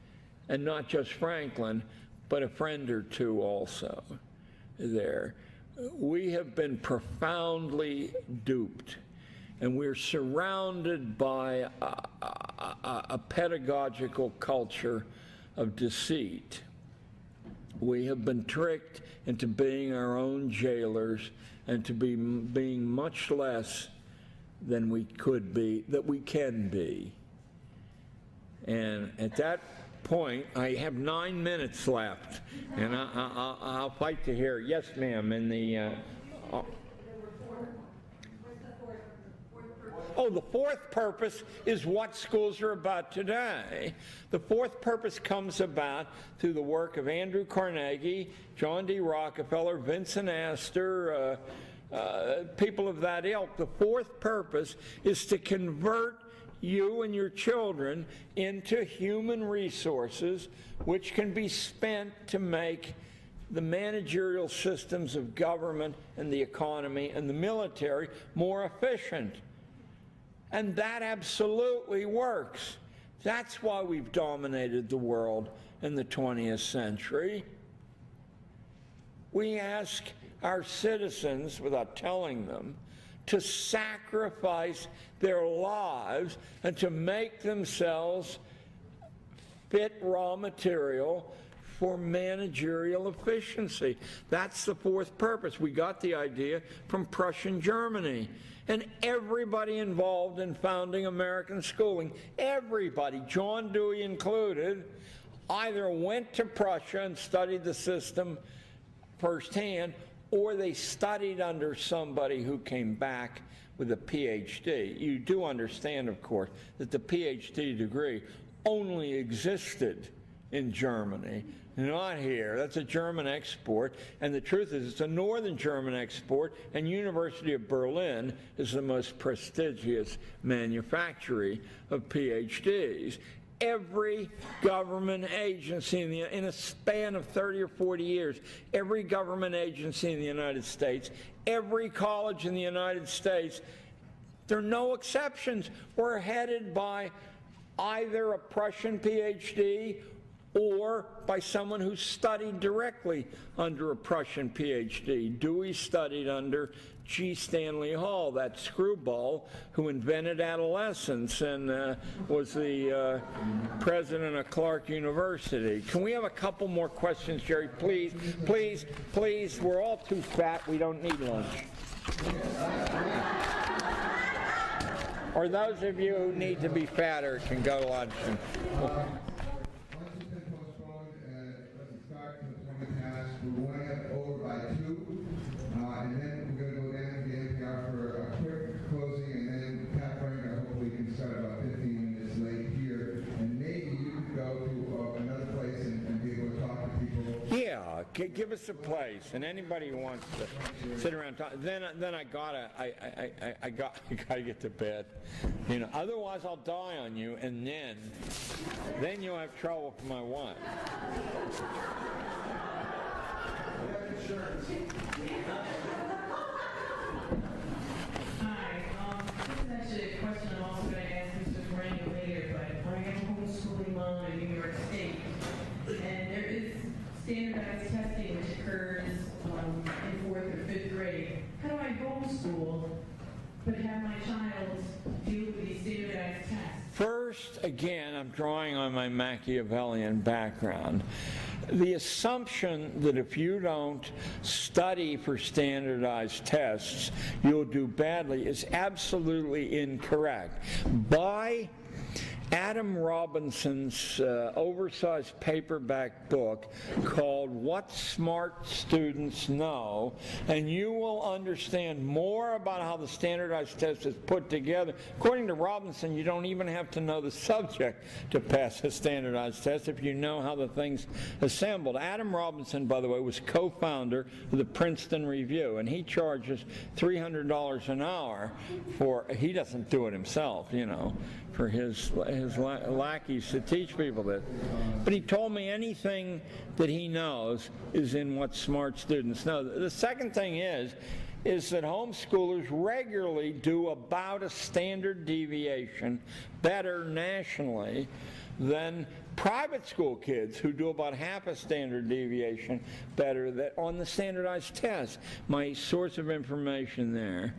And not just Franklin, but a friend or two also there. We have been profoundly duped, and we're surrounded by a pedagogical culture of deceit. We have been tricked into being our own jailers and to being much less than we could be, that we can be. And at that point, I have 9 minutes left, and I'll fight to hear. Yes, ma'am, in the... Oh, the fourth purpose is what schools are about today. The fourth purpose comes about through the work of Andrew Carnegie, John D. Rockefeller, Vincent Astor, people of that ilk. The fourth purpose is to convert you and your children into human resources which can be spent to make the managerial systems of government and the economy and the military more efficient. And that absolutely works. That's why we've dominated the world in the 20th century. We ask our citizens, without telling them, to sacrifice their lives and to make themselves fit raw material for managerial efficiency. That's the fourth purpose. We got the idea from Prussian Germany. And everybody involved in founding American schooling, everybody, John Dewey included, either went to Prussia and studied the system firsthand, or they studied under somebody who came back with a PhD. You do understand, of course, that the PhD degree only existed in Germany, not here. That's a German export, and the truth is it's a northern German export, and University of Berlin is the most prestigious manufacturer of PhDs. Every government agency in a span of 30 or 40 years, every government agency in the United States, every college in the United States, there are no exceptions, were headed by either a Prussian PhD or by someone who studied directly under a Prussian PhD. Dewey studied under G. Stanley Hall, that screwball who invented adolescence and was the president of Clark University. Can we have a couple more questions, Jerry? Please, please, please. We're all too fat. We don't need lunch. Or those of you who need to be fatter can go to lunch. We want to have over by 2. give us a place, and anybody who wants to sit around talk, then I gotta get to bed, you know. Otherwise, I'll die on you, and then you'll have trouble with my wife. Hi, this is actually a question I'm also going to ask Mr. Frank later, but I am a homeschooling mom in New York State, and there is standardized testing which occurs in 4th or 5th grade. How do I homeschool but have my child deal with these standardized tests? First, again, I'm drawing on my Machiavellian background. The assumption that if you don't study for standardized tests, you'll do badly is absolutely incorrect. By Adam Robinson's oversized paperback book called What Smart Students Know, and you will understand more about how the standardized test is put together. According to Robinson, you don't even have to know the subject to pass a standardized test if you know how the thing's assembled. Adam Robinson, by the way, was co-founder of the Princeton Review, and he charges $300 an hour for, he doesn't do it himself, you know, for his lackeys to teach people this. But he told me anything that he knows is in What Smart Students Know. The second thing is that homeschoolers regularly do about a standard deviation better nationally than private school kids who do about half a standard deviation better on the standardized test. My source of information there.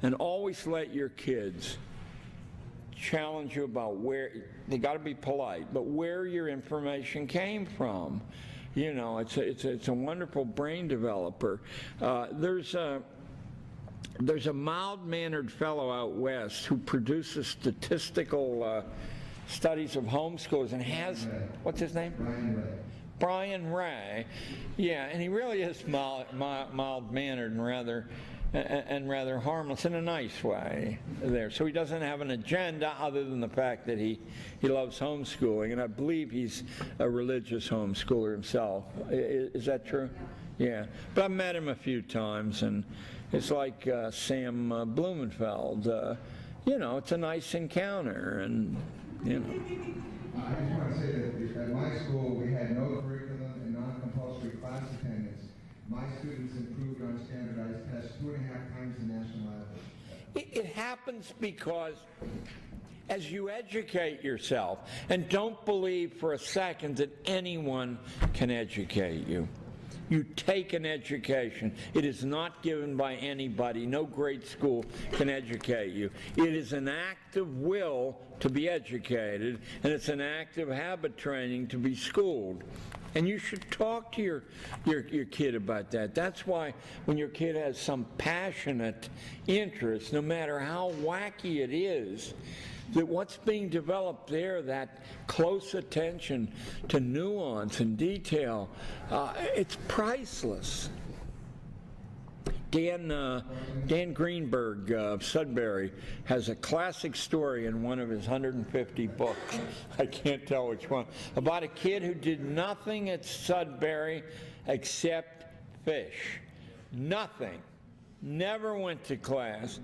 And always let your kids challenge you about where, they got to be polite, but where your information came from. You know, it's a wonderful brain developer. There's a mild-mannered fellow out west who produces statistical studies of homeschoolers and has, what's his name? Brian Ray. Yeah, and he really is mild-mannered and rather harmless in a nice way there. So he doesn't have an agenda other than the fact that he loves homeschooling, and I believe he's a religious homeschooler himself. Is that true? Yeah. But I've met him a few times, and it's like Sam Blumenfeld. You know, it's a nice encounter, and, you know. I just want to say that at my school we had no curriculum and non-compulsory class attendance. My students improved on standardized tests 2.5 times the national average. It happens because as you educate yourself, and don't believe for a second that anyone can educate you. You take an education. It is not given by anybody. No grade school can educate you. It is an act of will to be educated, and it's an act of habit training to be schooled. And you should talk to your kid about that. That's why when your kid has some passionate interest, no matter how wacky it is, that what's being developed there, that close attention to nuance and detail, it's priceless. Dan Greenberg of Sudbury has a classic story in one of his 150 books, I can't tell which one, about a kid who did nothing at Sudbury except fish. Nothing. Never went to class.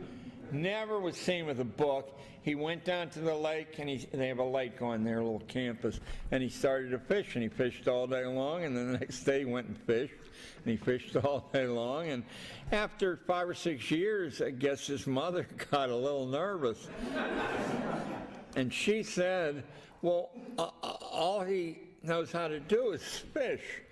Never was seen with a book. He went down to the lake, and they have a lake on their little campus, and he started to fish, and he fished all day long, and then the next day he went and fished, and he fished all day long, and after 5 or 6 years, I guess his mother got a little nervous, and she said, well, all he knows how to do is fish.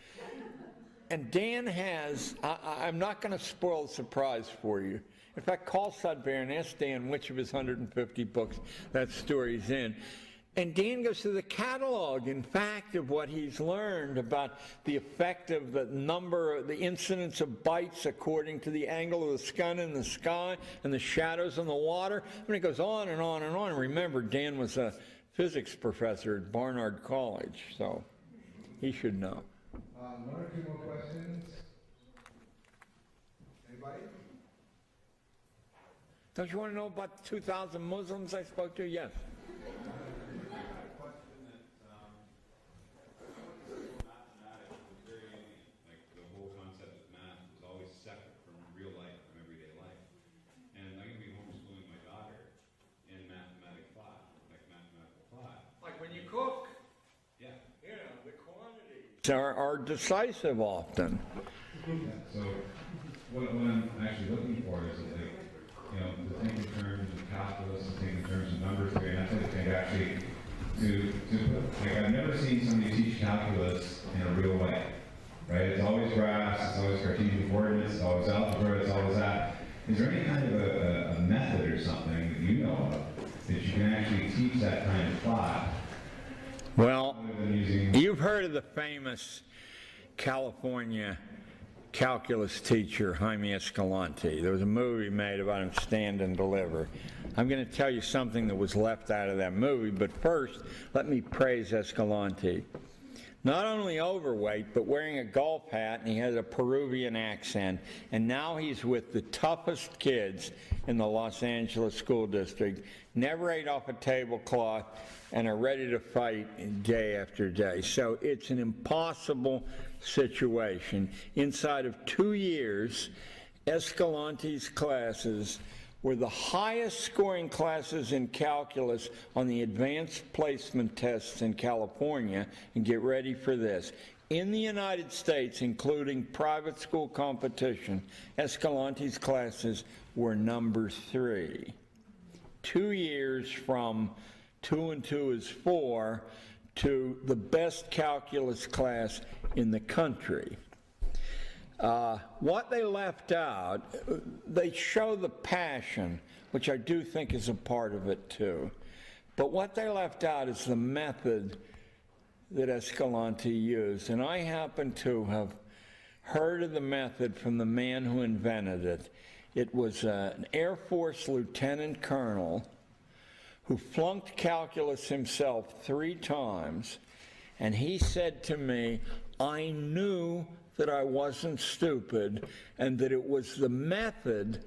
And Dan has, I'm not going to spoil the surprise for you. In fact, call Sudbury and ask Dan which of his 150 books that story's in. And Dan goes through the catalog, in fact, of what he's learned about the effect of the incidence of bites according to the angle of the sun in the sky and the shadows on the water. And it goes on and on and on. Remember, Dan was a physics professor at Barnard College, so he should know. One or two more questions? Anybody? Don't you want to know about the 2,000 Muslims I spoke to? Yes. are decisive often. So what I'm actually looking for is that, to think in terms of calculus, to think in terms of number theory, and that type of thing, actually I've never seen somebody teach calculus in a real way, right? It's always graphs, it's always Cartesian coordinates, it's always algebra, it's always that. Is there any kind of a method or something that you know of that you can actually teach that kind of class? Well, you've heard of the famous California calculus teacher, Jaime Escalante. There was a movie made about him, Stand and Deliver. I'm going to tell you something that was left out of that movie, but first, let me praise Escalante. Not only overweight, but wearing a golf hat, and he has a Peruvian accent, and now he's with the toughest kids in the Los Angeles school district, never ate off a tablecloth, and are ready to fight day after day. So it's an impossible situation. Inside of 2 years, Escalante's classes were the highest scoring classes in calculus on the advanced placement tests in California, and get ready for this. In the United States, including private school competition, Escalante's classes were number 3. 2 years from 2 and 2 is 4 to the best calculus class in the country. What they left out, they show the passion, which I do think is a part of it too. But what they left out is the method that Escalante used. And I happen to have heard of the method from the man who invented it. It was an Air Force lieutenant colonel who flunked calculus himself 3 times. And he said to me, I knew that I wasn't stupid, and that it was the method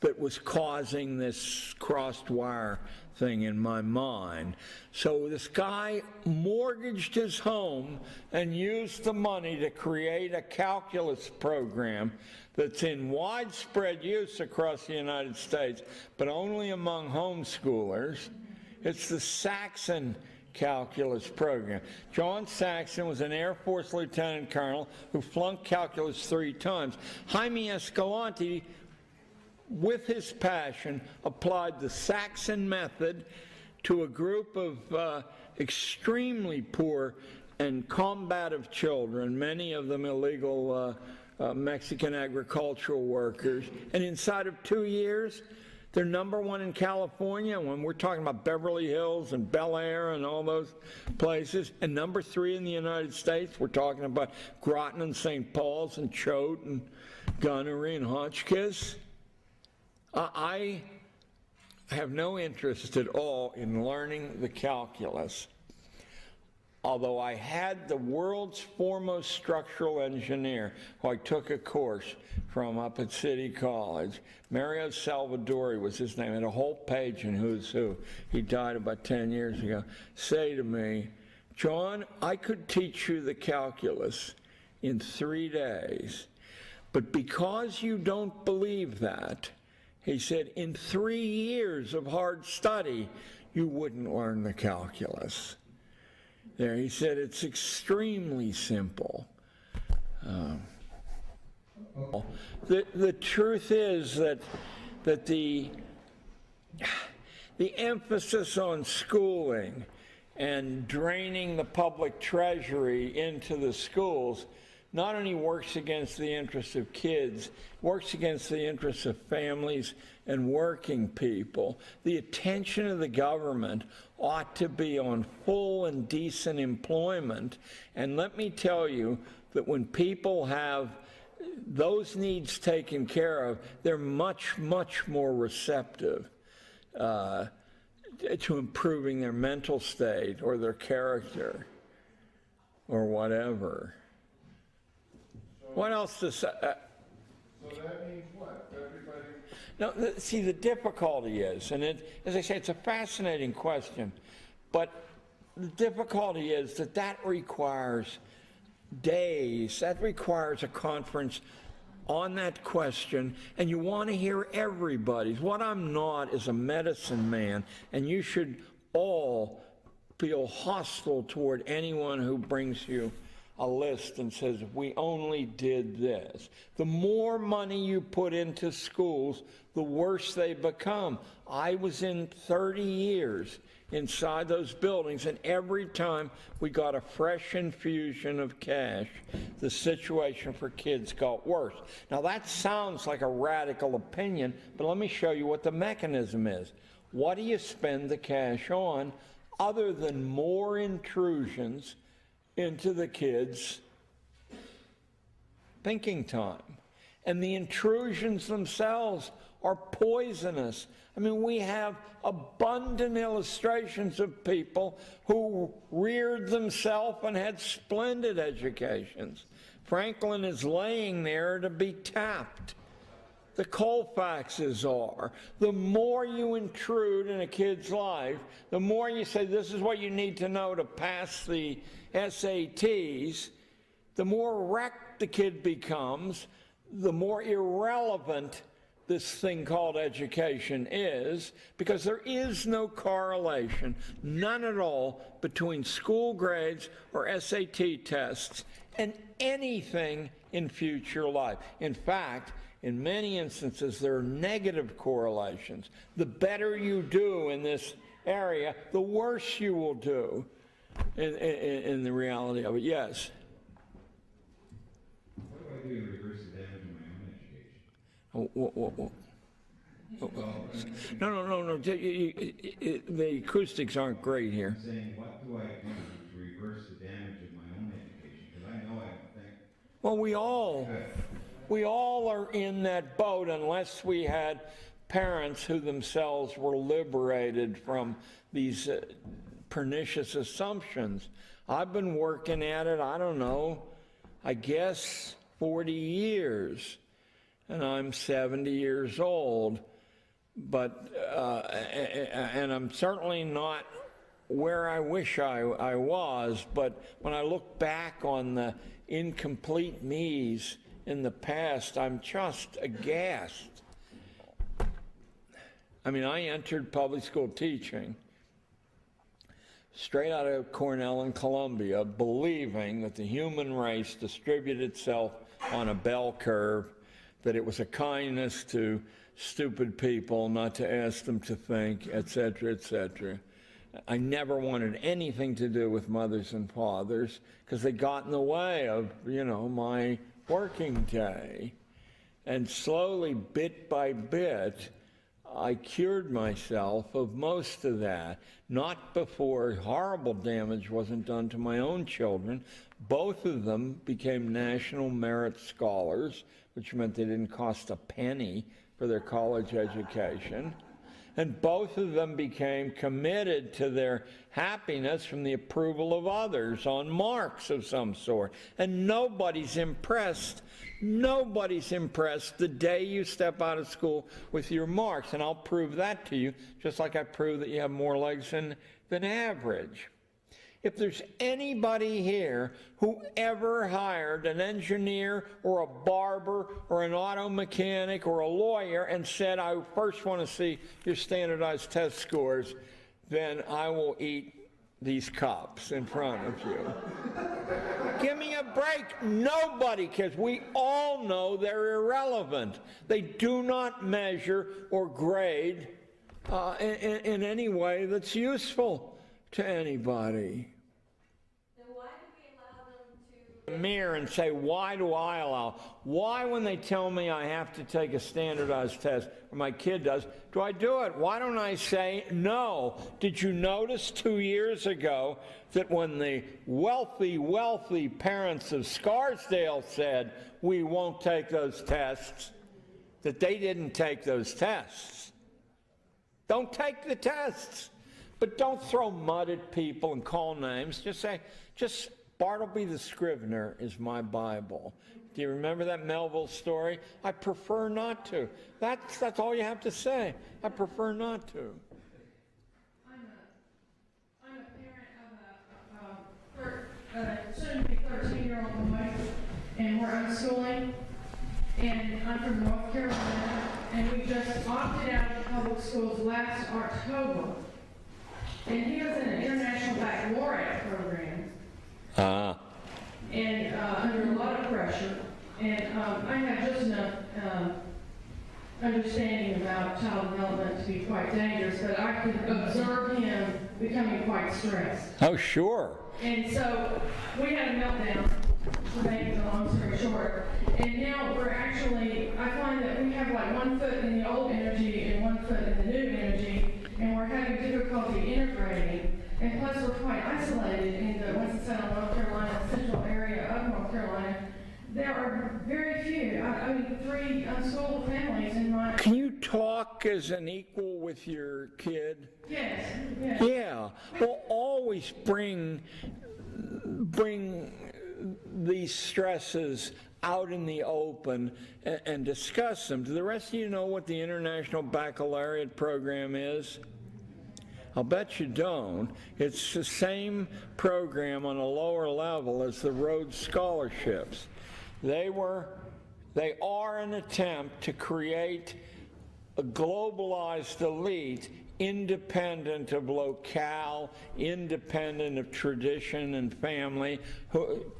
that was causing this crossed wire thing in my mind. So this guy mortgaged his home and used the money to create a calculus program that's in widespread use across the United States, but only among homeschoolers. It's the Saxon calculus program. John Saxon was an Air Force lieutenant colonel who flunked calculus 3 times. Jaime Escalante, with his passion, applied the Saxon method to a group of extremely poor and combative children, many of them illegal Mexican agricultural workers, and inside of 2 years, they're number 1 in California, when we're talking about Beverly Hills and Bel Air and all those places, and number 3 in the United States. We're talking about Groton and St. Paul's and Choate and Gunnery and Hotchkiss. I have no interest at all in learning the calculus, although I had the world's foremost structural engineer, who I took a course from up at City College. Mario Salvadori was his name, had a whole page in Who's Who. He died about 10 years ago. Say to me, John, I could teach you the calculus in 3 days, but because you don't believe that, he said, in 3 years of hard study, you wouldn't learn the calculus. There, he said, it's extremely simple. The truth is that the emphasis on schooling and draining the public treasury into the schools not only works against the interests of kids, works against the interests of families and working people. The attention of the government ought to be on full and decent employment. And let me tell you that when people have those needs taken care of, they're much, much more receptive to improving their mental state or their character or whatever. What else does... so that means what? Everybody... No, see, the difficulty is, and as I say, it's a fascinating question, but the difficulty is that requires days, that requires a conference on that question, and you want to hear everybody's. What I'm not is a medicine man, and you should all feel hostile toward anyone who brings you a list and says, if we only did this. The more money you put into schools, the worse they become. I was in 30 years inside those buildings, and every time we got a fresh infusion of cash, the situation for kids got worse. Now that sounds like a radical opinion, but let me show you what the mechanism is. What do you spend the cash on other than more intrusions into the kids' thinking time? And the intrusions themselves are poisonous. I mean, we have abundant illustrations of people who reared themselves and had splendid educations. Franklin is laying there to be tapped. The Colfaxes are. The more you intrude in a kid's life, the more you say, this is what you need to know to pass the SATs, the more wrecked the kid becomes, the more irrelevant this thing called education is, because there is no correlation, none at all, between school grades or SAT tests and anything in future life. In fact, in many instances, there are negative correlations. The better you do in this area, the worse you will do in the reality of it. Yes? What do I do to reverse the damage in my own education? No. The acoustics aren't great here. I'm saying, what do I do to reverse the damage of my own education? Because I know I think... Well, we all are in that boat unless we had parents who themselves were liberated from these pernicious assumptions. I've been working at it, I don't know, I guess 40 years, and I'm 70 years old, but and I'm certainly not where I wish I was, but when I look back on the incomplete me's in the past, I'm just aghast. I mean, I entered public school teaching straight out of Cornell and Columbia, believing that the human race distributed itself on a bell curve, that it was a kindness to stupid people not to ask them to think, etc., etc. I never wanted anything to do with mothers and fathers because they got in the way of, you know, my working day. And slowly, bit by bit, I cured myself of most of that. Not before horrible damage wasn't done to my own children. Both of them became National Merit Scholars, which meant they didn't cost a penny for their college education. And both of them became committed to their happiness from the approval of others on marks of some sort. And nobody's impressed the day you step out of school with your marks. And I'll prove that to you, just like I prove that you have more legs than average. If there's anybody here who ever hired an engineer or a barber or an auto mechanic or a lawyer and said, I first want to see your standardized test scores, then I will eat these cups in front of you. Give me a break. Nobody cares. We all know they're irrelevant. They do not measure or grade in any way that's useful to anybody. Then why do we allow them to... Mirror and say, why do I allow? Why, when they tell me I have to take a standardized test, or my kid does, do I do it? Why don't I say no? Did you notice 2 years ago that when the wealthy parents of Scarsdale said, we won't take those tests, that they didn't take those tests? Don't take the tests. But don't throw mud at people and call names. Just say, Bartleby the Scrivener is my Bible. Do you remember that Melville story? I prefer not to. That's all you have to say. I prefer not to. I'm a parent of a soon-to-be 13-year-old boy, and we're unschooling. And I'm from North Carolina, and we just opted out of public schools last October. And he was in an international baccalaureate program. and under a lot of pressure. And I have just enough understanding about child development to be quite dangerous, but I could observe him becoming quite stressed. Oh, sure. And so we had a meltdown, to make the long story short. And now we're actually, I find that we have like 1 foot in the old energy and 1 foot in the new energy, and we're having difficulty integrating. And plus we're quite isolated in the Winston-Salem, North Carolina, central area of North Carolina. There are very few, I mean 3 unschooled families in my... Can you talk as an equal with your kid? Yes, yes. Yeah. Well, always bring these stresses out in the open and discuss them. Do the rest of you know what the International Baccalaureate program is? I'll bet you don't. It's the same program on a lower level as the Rhodes Scholarships. They are an attempt to create a globalized elite independent of locale, independent of tradition and family,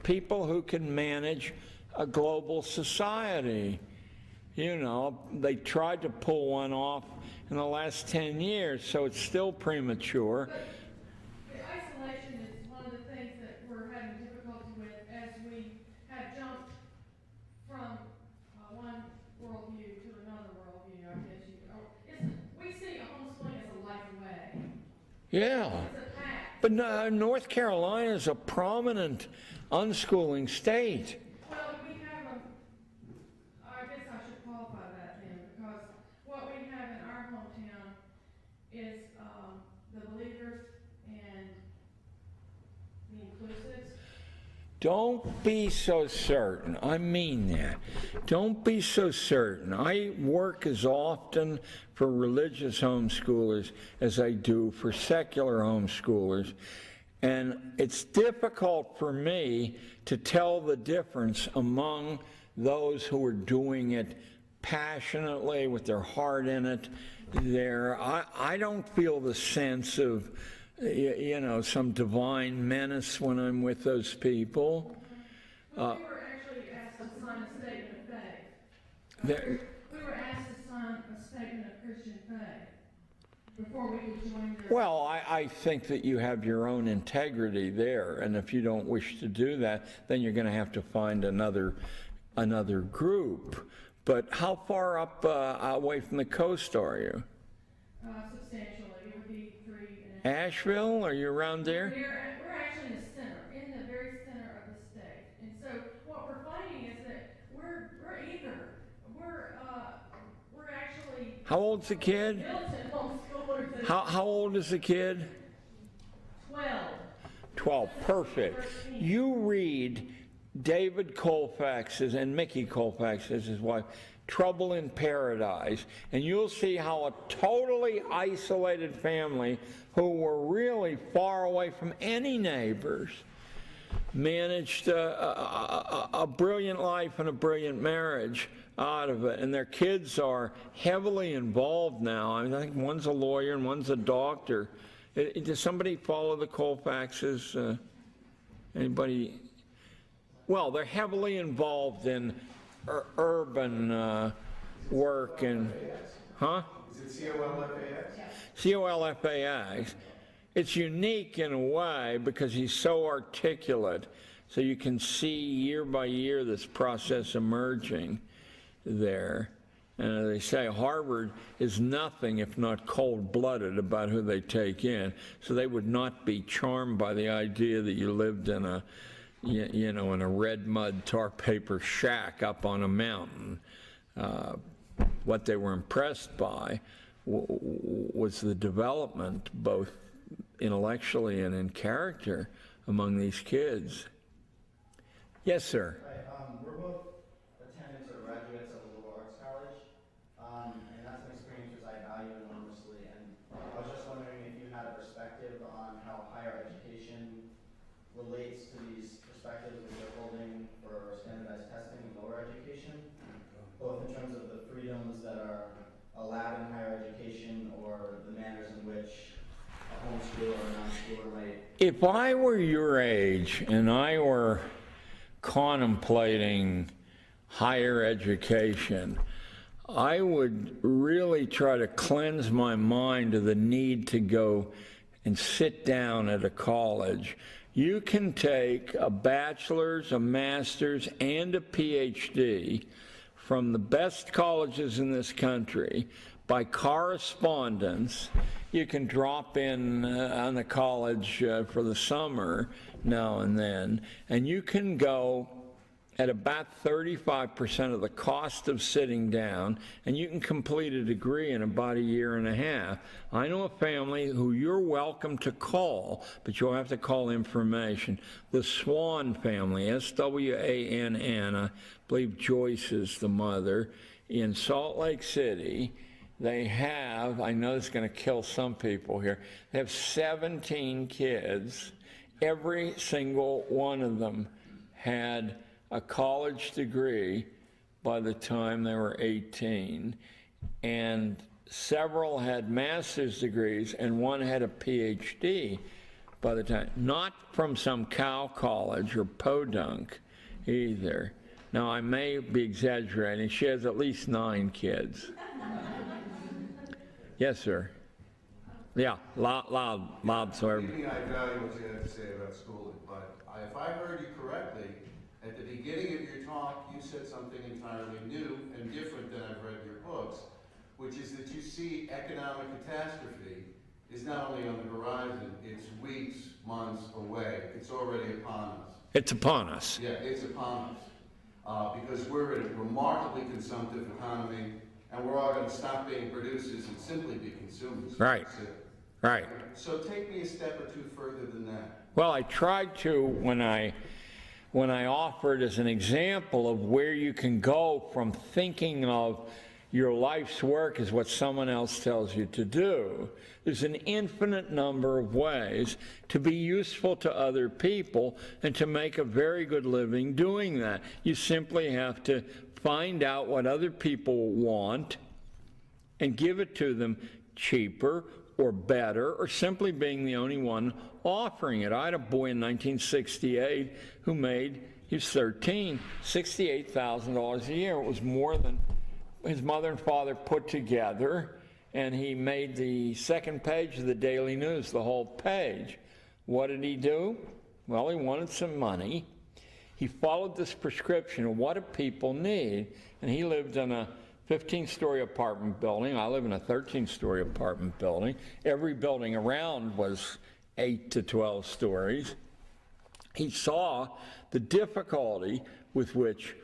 people who can manage a global society. You know, they tried to pull one off in the last 10 years, so it's still premature. The isolation is one of the things that we're having difficulty with as we have jumped from one worldview to another worldview, I guess you know. We see homeschooling as a life way. Yeah. It's a path. But North Carolina is a prominent unschooling state. Well, we have I guess I should qualify that then, because what we have in our hometown is the believers and the inclusives. Don't be so certain. I mean that. Don't be so certain. I work as often for religious homeschoolers as I do for secular homeschoolers. And it's difficult for me to tell the difference among those who are doing it passionately with their heart in it. I don't feel the sense of, you know, some divine menace when I'm with those people. Well, we were actually asked to sign a statement of faith. We were asked to sign a statement of Christian faith before we could join their... Well, I think that you have your own integrity there, and if you don't wish to do that, then you're going to have to find another group. But how far up away from the coast are you? Substantially. It would be 3.5. Asheville? Are you around there? We're actually in the center, in the very center of the state. And so what we're finding is that we're eager. We're actually... How old's the kid? militant homeschoolers. How old is the kid? 12. 12. Perfect. You read David Colfax's, and Mickey Colfax's, his wife, Trouble in Paradise, and you'll see how a totally isolated family who were really far away from any neighbors managed a brilliant life and a brilliant marriage out of it. And their kids are heavily involved now. I mean, I think one's a lawyer and one's a doctor. Does somebody follow the Colfaxes? Anybody? Well, they're heavily involved in urban work and, huh? Is it COLFAX? COLFAX. It's unique in a way because he's so articulate, so you can see year by year this process emerging there. And as they say, Harvard is nothing if not cold-blooded about who they take in, so they would not be charmed by the idea that you lived in a, you know, in a red mud tar paper shack up on a mountain. What they were impressed by was the development, both intellectually and in character, among these kids. Yes, sir. Hi, we're both attendants or graduates of a liberal arts college, and that's an experience which I value enormously. And I was just wondering if you had a perspective on how higher education relates to these perspectives that you're holding for standardized testing in lower education, both in terms of the freedoms that are allowed in higher education or the manners in which a homeschooler or a non-schooler might. If I were your age and I were contemplating higher education, I would really try to cleanse my mind of the need to go and sit down at a college. You can take a bachelor's, a master's, and a PhD from the best colleges in this country by correspondence. You can drop in on the college for the summer now and then, and you can go at about 35% of the cost of sitting down, and you can complete a degree in about a year and a half. I know a family who you're welcome to call, but you'll have to call information. The Swan family, S-W-A-N-N, I believe Joyce is the mother, in Salt Lake City. They have, I know it's going to kill some people here, they have 17 kids. Every single one of them had a college degree by the time they were 18, and several had master's degrees, and one had a PhD by the time, not from some cow college or podunk either. Now, I may be exaggerating. She has at least 9 kids. Yes, sir. Yeah, loud, so everybody. I value what you have to say about schooling, but if I heard you correctly, at the beginning of your talk, you said something entirely new and different than I've read your books, which is that you see economic catastrophe is not only on the horizon, it's weeks, months away. It's already upon us. It's upon us. Yeah, it's upon us. Because we're in a remarkably consumptive economy, and we're all going to stop being producers and simply be consumers. Right. Right. So take me a step or two further than that. Well, I tried to when I offered as an example of where you can go from thinking of your life's work as what someone else tells you to do. There's an infinite number of ways to be useful to other people and to make a very good living doing that. You simply have to find out what other people want and give it to them cheaper or better, or simply being the only one offering it. I had a boy in 1968 who made, he was 13, $68,000 a year. It was more than his mother and father put together, and he made the second page of the Daily News, the whole page. What did he do? Well, he wanted some money. He followed this prescription of what do people need, and he lived in a 15-story apartment building. I live in a 13-story apartment building. Every building around was 8 to 12 stories. He saw the difficulty with which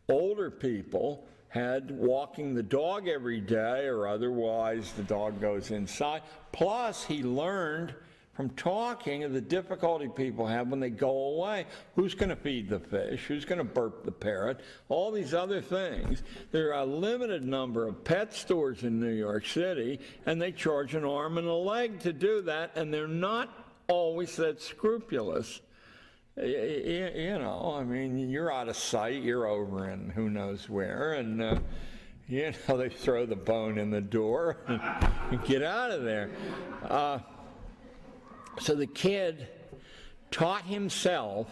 older people had walking the dog every day, or otherwise the dog goes inside. Plus, he learned from talking of the difficulty people have when they go away. Who's going to feed the fish? Who's going to burp the parrot? All these other things. There are a limited number of pet stores in New York City, and they charge an arm and a leg to do that, and they're not always that scrupulous. You know, I mean, you're out of sight, you're over in who knows where, and you know, they throw the bone in the door and get out of there. So the kid taught himself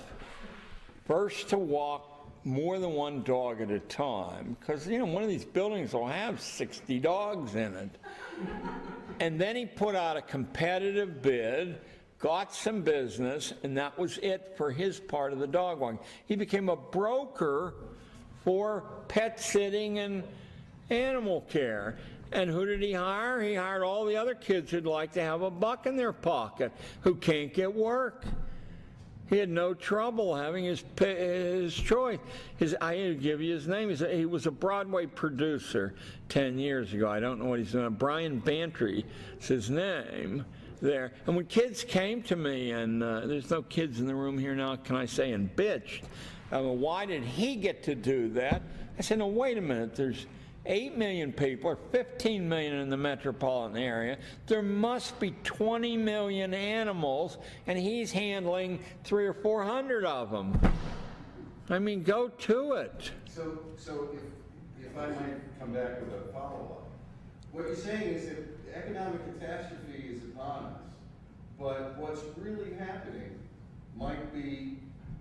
first to walk more than one dog at a time, because, you know, one of these buildings will have 60 dogs in it. And then he put out a competitive bid, got some business, and that was it for his part of the dog walking. He became a broker for pet sitting and animal care. And who did he hire? He hired all the other kids who'd like to have a buck in their pocket, who can't get work. He had no trouble having his choice. I'll give you his name. He was a Broadway producer 10 years ago. I don't know what he's doing. Brian Bantry is his name there. And when kids came to me, and there's no kids in the room here now, can I say, and bitched, why did he get to do that? I said, no, wait a minute. There's 8 million people, or 15 million in the metropolitan area. There must be 20 million animals, and he's handling 300 or 400 of them. I mean, go to it. So if I might come back with a follow-up. What you're saying is that the economic catastrophe is upon us, but what's really happening might be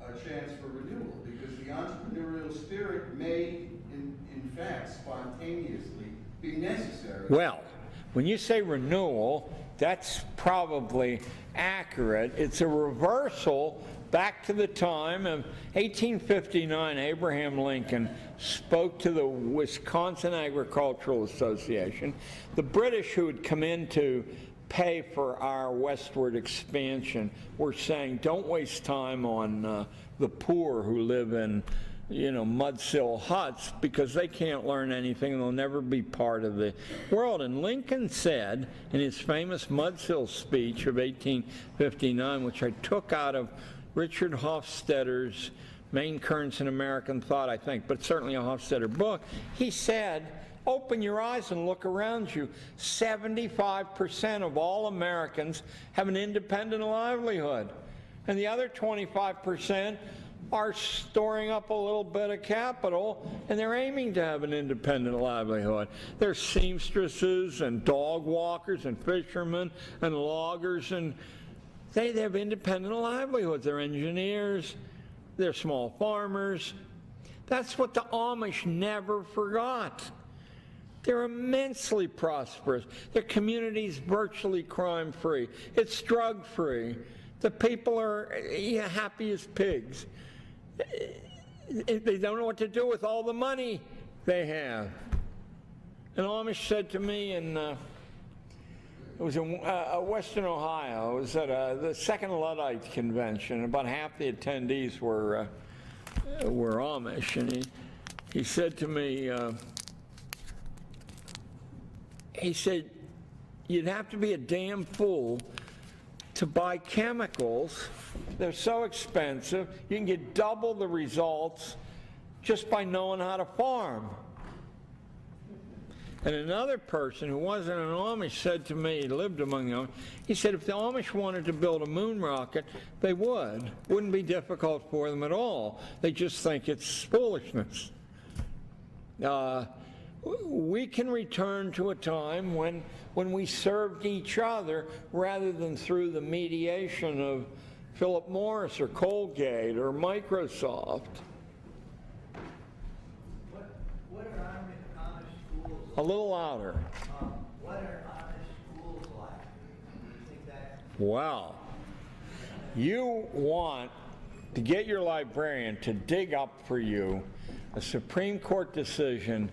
a chance for renewal, because the entrepreneurial spirit may, in fact, spontaneously be necessary. Well, when you say renewal, that's probably accurate. It's a reversal back to the time of 1859. Abraham Lincoln spoke to the Wisconsin Agricultural Association. The British, who had come in to pay for our westward expansion, were saying, don't waste time on the poor who live in, mud-sill huts, because they can't learn anything and they'll never be part of the world. And Lincoln said in his famous mud-sill speech of 1859, which I took out of Richard Hofstadter's Main Currents in American Thought, I think, but certainly a Hofstadter book, he said, open your eyes and look around you. 75% of all Americans have an independent livelihood. And the other 25% are storing up a little bit of capital, and they're aiming to have an independent livelihood. They're seamstresses and dog walkers and fishermen and loggers, and they have independent livelihoods. They're engineers, they're small farmers. That's what the Amish never forgot. They're immensely prosperous. Their community's virtually crime-free. It's drug-free. The people are happy as pigs. They don't know what to do with all the money they have. An Amish said to me, it was in Western Ohio, it was at the Second Luddite Convention. About half the attendees were Amish, and he said to me, he said, you'd have to be a damn fool to buy chemicals. They're so expensive. You can get double the results just by knowing how to farm. And another person who wasn't an Amish said to me, he lived among them, he said if the Amish wanted to build a moon rocket, they would. Wouldn't be difficult for them at all. They just think it's foolishness. We can return to a time when we served each other rather than through the mediation of Philip Morris or Colgate or Microsoft. What are Amish schools? A little louder. What are Amish schools like? Do you think that? Well, you want to get your librarian to dig up for you a Supreme Court decision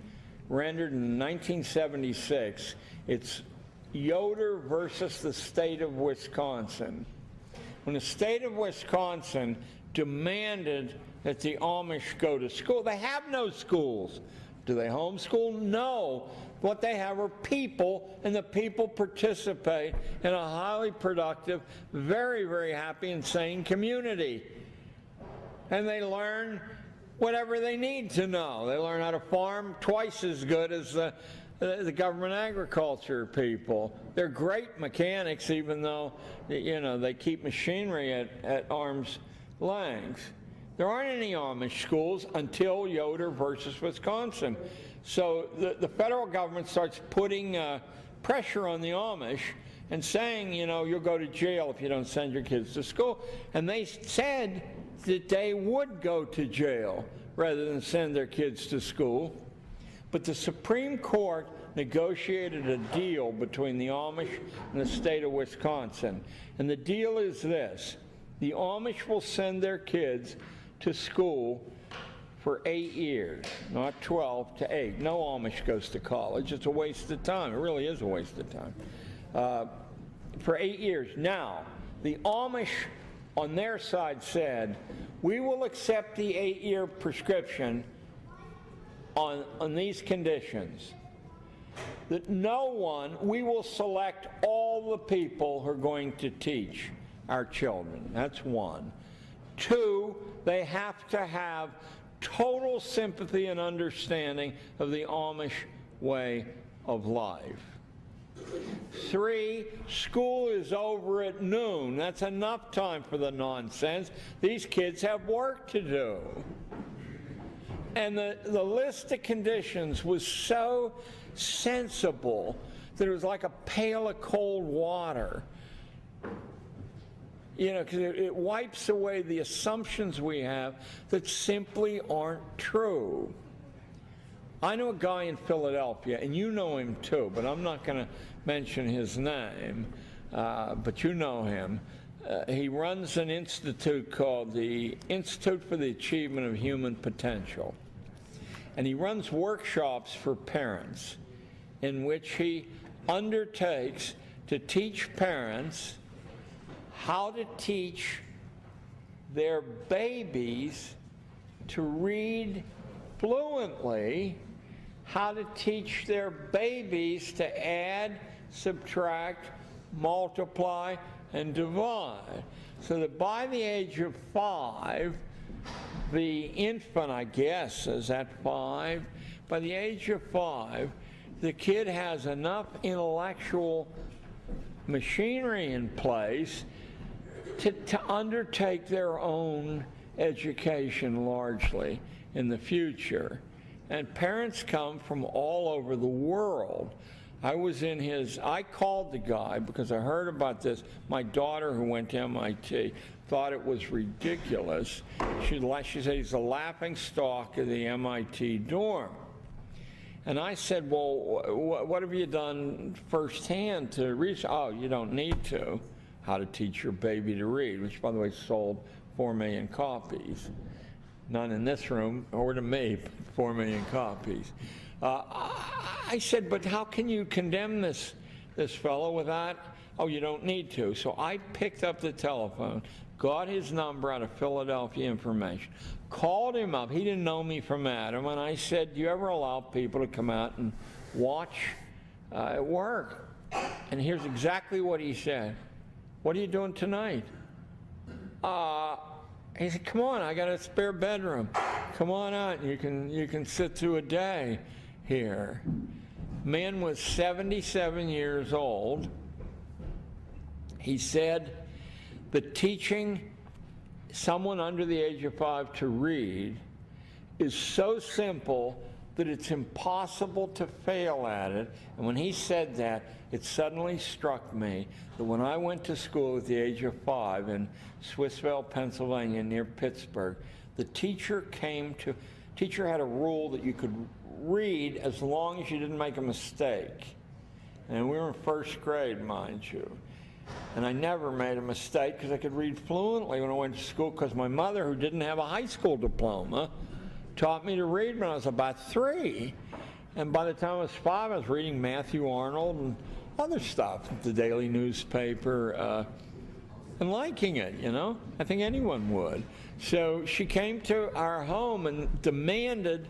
rendered in 1976. It's Yoder versus the state of Wisconsin. When the state of Wisconsin demanded that the Amish go to school, they have no schools. Do they homeschool? No. What they have are people, and the people participate in a highly productive, very, very happy and sane community. And they learn whatever they need to know. They learn how to farm twice as good as the government agriculture people. They're great mechanics, even though they keep machinery at arm's length. There aren't any Amish schools until Yoder versus Wisconsin. So the federal government starts putting pressure on the Amish and saying, you'll go to jail if you don't send your kids to school. And they said that they would go to jail rather than send their kids to school. But the Supreme Court negotiated a deal between the Amish and the state of Wisconsin. And the deal is this: the Amish will send their kids to school for 8 years, not 12 to 8. No Amish goes to college. It's a waste of time. It really is a waste of time. For 8 years. Now, the Amish on their side said, we will accept the 8-year prescription on these conditions. That we will select all the people who are going to teach our children. That's one. Two, they have to have total sympathy and understanding of the Amish way of life. Three, school is over at noon. That's enough time for the nonsense. These kids have work to do. And the list of conditions was so sensible that it was like a pail of cold water. You know, because it wipes away the assumptions we have that simply aren't true. I know a guy in Philadelphia, and you know him too, but I'm not going to mention his name, but you know him. He runs an institute called the Institute for the Achievement of Human Potential. And he runs workshops for parents in which he undertakes to teach parents how to teach their babies to read fluently, how to teach their babies to add, subtract, multiply, and divide. So that by the age of 5, the infant, I guess, is at 5, by the age of 5, the kid has enough intellectual machinery in place to undertake their own education largely in the future. And parents come from all over the world. I called the guy because I heard about this. My daughter, who went to MIT, thought it was ridiculous. She said he's the laughing stock of the MIT dorm. And I said, well, what have you done firsthand to reach? Oh, you don't need to. How to Teach Your Baby to Read, which, by the way, sold 4 million copies. None in this room, or to me, 4 million copies. I said, but how can you condemn this fellow with that? Oh, you don't need to. So I picked up the telephone, got his number out of Philadelphia Information, called him up. He didn't know me from Adam, and I said, do you ever allow people to come out and watch at work? And here's exactly what he said. What are you doing tonight? He said, come on, I got a spare bedroom. Come on out, you can sit through a day here. Man was 77 years old. He said that teaching someone under the age of 5 to read is so simple that it's impossible to fail at it. And when he said that, it suddenly struck me that when I went to school at the age of 5 in Swissvale, Pennsylvania, near Pittsburgh, the teacher had a rule that you could read as long as you didn't make a mistake. And we were in first grade, mind you. And I never made a mistake because I could read fluently when I went to school, because my mother, who didn't have a high school diploma, taught me to read when I was about 3. And by the time I was 5, I was reading Matthew Arnold and other stuff, the daily newspaper, and liking it, you know? I think anyone would. So she came to our home and demanded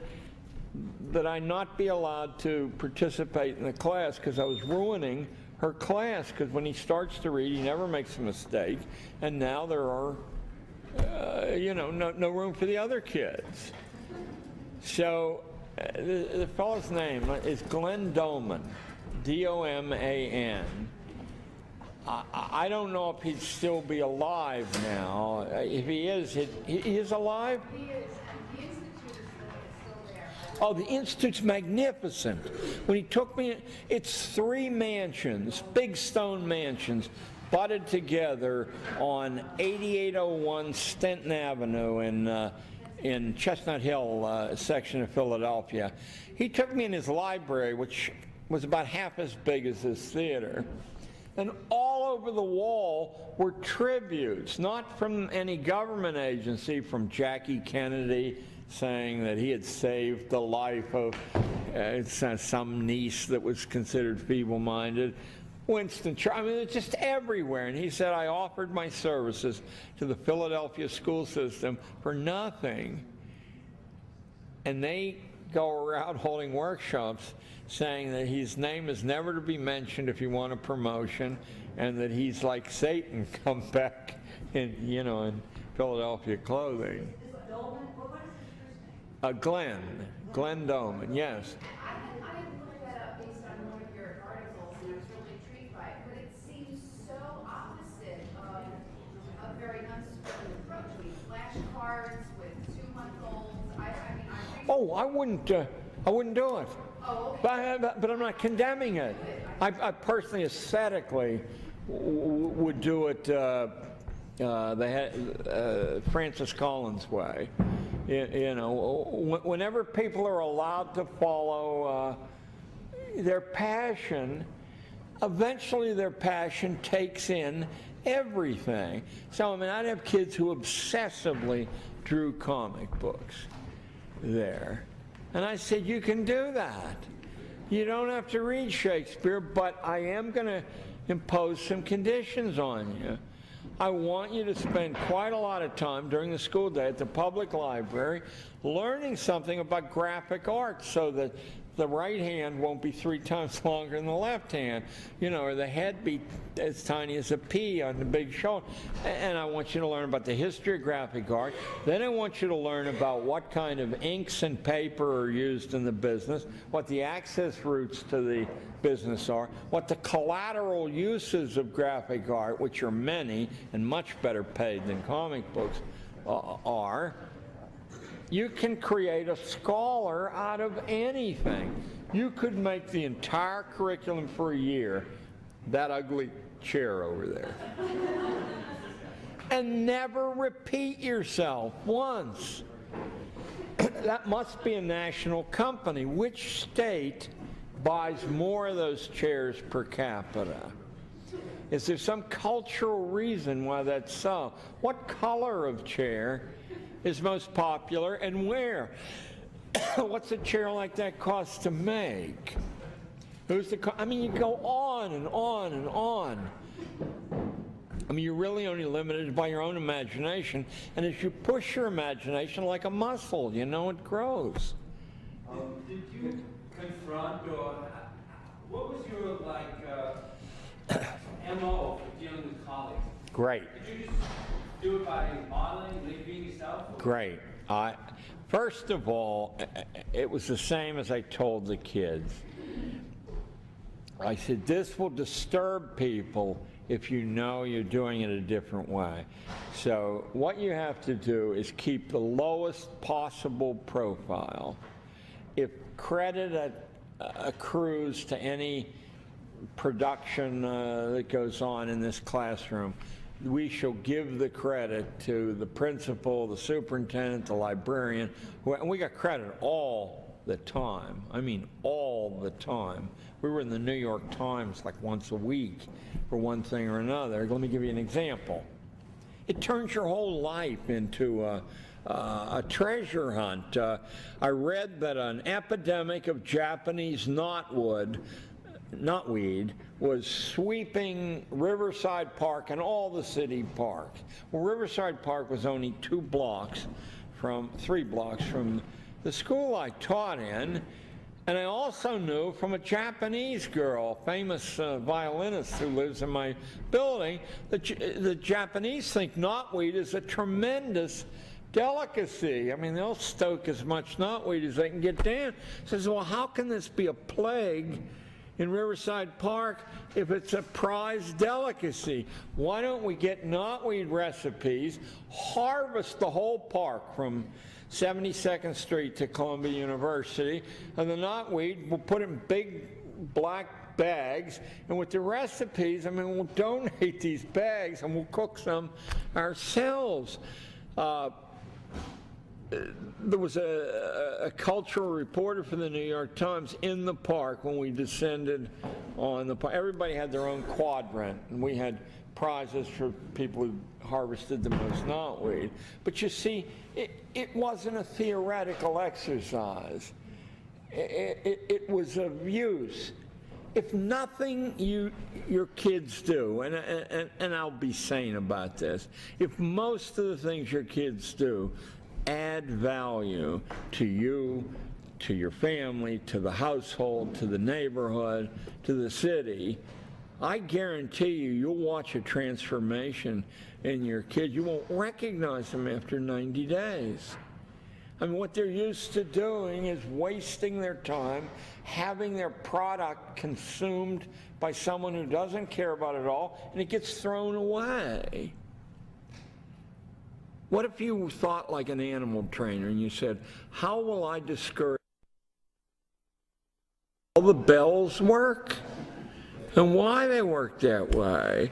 that I not be allowed to participate in the class because I was ruining her class, because when he starts to read, he never makes a mistake, and now there are, no room for the other kids. So the fellow's name is Glenn Doman, D-O-M-A-N. I don't know if he'd still be alive now. If he is, he is alive? He is, and the Institute is still there. Oh, the Institute's magnificent. When he took me, it's 3 mansions, big stone mansions, butted together on 8801 Stenton Avenue in Chestnut Hill section of Philadelphia. He took me in his library, which was about half as big as this theater. And all over the wall were tributes, not from any government agency, from Jackie Kennedy saying that he had saved the life of some niece that was considered feeble-minded. Winston Churchill, I mean, it's just everywhere. And he said, I offered my services to the Philadelphia school system for nothing. And they go around holding workshops saying that his name is never to be mentioned if you want a promotion, and that he's like Satan come back in, in Philadelphia clothing. Glenn Doman, yes. I looked that up based on one of your articles, and I was really intrigued by it, but it seems so opposite of a very unspoken approach. We flashcards with 2-month-olds. Oh, I wouldn't do it. Oh, okay. But I'm not condemning it. I personally, aesthetically, would do it They had Francis Collins' way. You know, whenever people are allowed to follow their passion, eventually their passion takes in everything. So, I mean, I'd have kids who obsessively drew comic books there. And I said, you can do that. You don't have to read Shakespeare, but I am going to impose some conditions on you. I want you to spend quite a lot of time during the school day at the public library learning something about graphic arts so that the right hand won't be 3 times longer than the left hand, you know, or the head be as tiny as a pea on the big shoulder. And I want you to learn about the history of graphic art. Then I want you to learn about what kind of inks and paper are used in the business, what the access routes to the business are, what the collateral uses of graphic art, which are many and much better paid than comic books are. You can create a scholar out of anything. You could make the entire curriculum for a year, that ugly chair over there, and never repeat yourself once. That must be a national company. Which state buys more of those chairs per capita? Is there some cultural reason why that's so? What color of chair is most popular and where? What's a chair like that cost to make? Who's the? I mean, you go on and on and on. I mean, you're really only limited by your own imagination, and as you push your imagination like a muscle, you know, it grows. Did you confront, or what was your MO for dealing with colleagues? Great. Did you just do it by modeling, being yourself? Or? Great. First of all, it was the same as I told the kids. I said, this will disturb people if you know you're doing it a different way. So what you have to do is keep the lowest possible profile. If credit accrues to any production that goes on in this classroom, we shall give the credit to the principal, the superintendent, the librarian, and we got credit all the time. I mean, all the time. We were in the New York Times like once a week for one thing or another. Let me give you an example. It turns your whole life into a treasure hunt. I read that an epidemic of Japanese knotweed was sweeping Riverside Park and all the city parks. Well, Riverside Park was only 3 blocks from the school I taught in, and I also knew from a Japanese girl, famous violinist who lives in my building, that the Japanese think knotweed is a tremendous delicacy. I mean, they'll stoke as much knotweed as they can get down. Says, well, how can this be a plague in Riverside Park if it's a prized delicacy? Why don't we get knotweed recipes, harvest the whole park from 72nd Street to Columbia University, and the knotweed we'll put in big black bags, and with the recipes, I mean, we'll donate these bags and we'll cook some ourselves. There was a cultural reporter for the New York Times in the park when we descended on the park. Everybody had their own quadrant, and we had prizes for people who harvested the most knotweed. But you see, it wasn't a theoretical exercise. It was of use. If nothing your kids do, and I'll be sane about this, if most of the things your kids do add value to you, to your family, to the household, to the neighborhood, to the city, I guarantee you'll watch a transformation in your kids. You won't recognize them after 90 days. I mean, what they're used to doing is wasting their time, having their product consumed by someone who doesn't care about it all, and it gets thrown away. What if you thought like an animal trainer and you said, how will I discourage all the bells work? And why they work that way?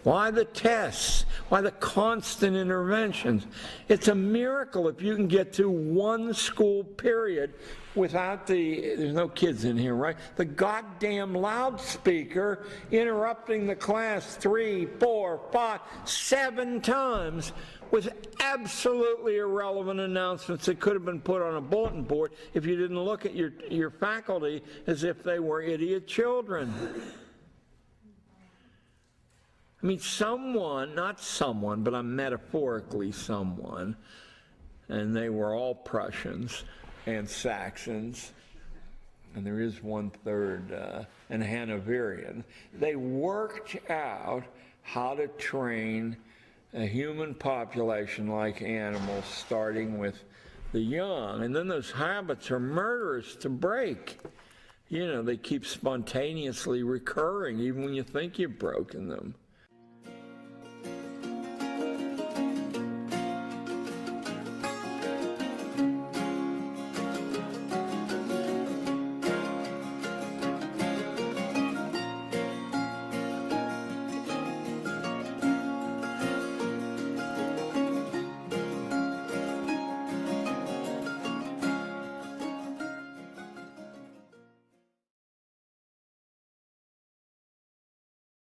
Why the tests? Why the constant interventions? It's a miracle if you can get to one school period without there's no kids in here, right? The goddamn loudspeaker interrupting the class 3, 4, 5, 7 times with absolutely irrelevant announcements that could have been put on a bulletin board if you didn't look at your faculty as if they were idiot children. I mean, someone, not someone, but I'm metaphorically someone, and they were all Prussians and Saxons, and there is 1/3 and Hanoverian. They worked out how to train a human population like animals, starting with the young, and then those habits are murderous to break. You know, they keep spontaneously recurring even when you think you've broken them.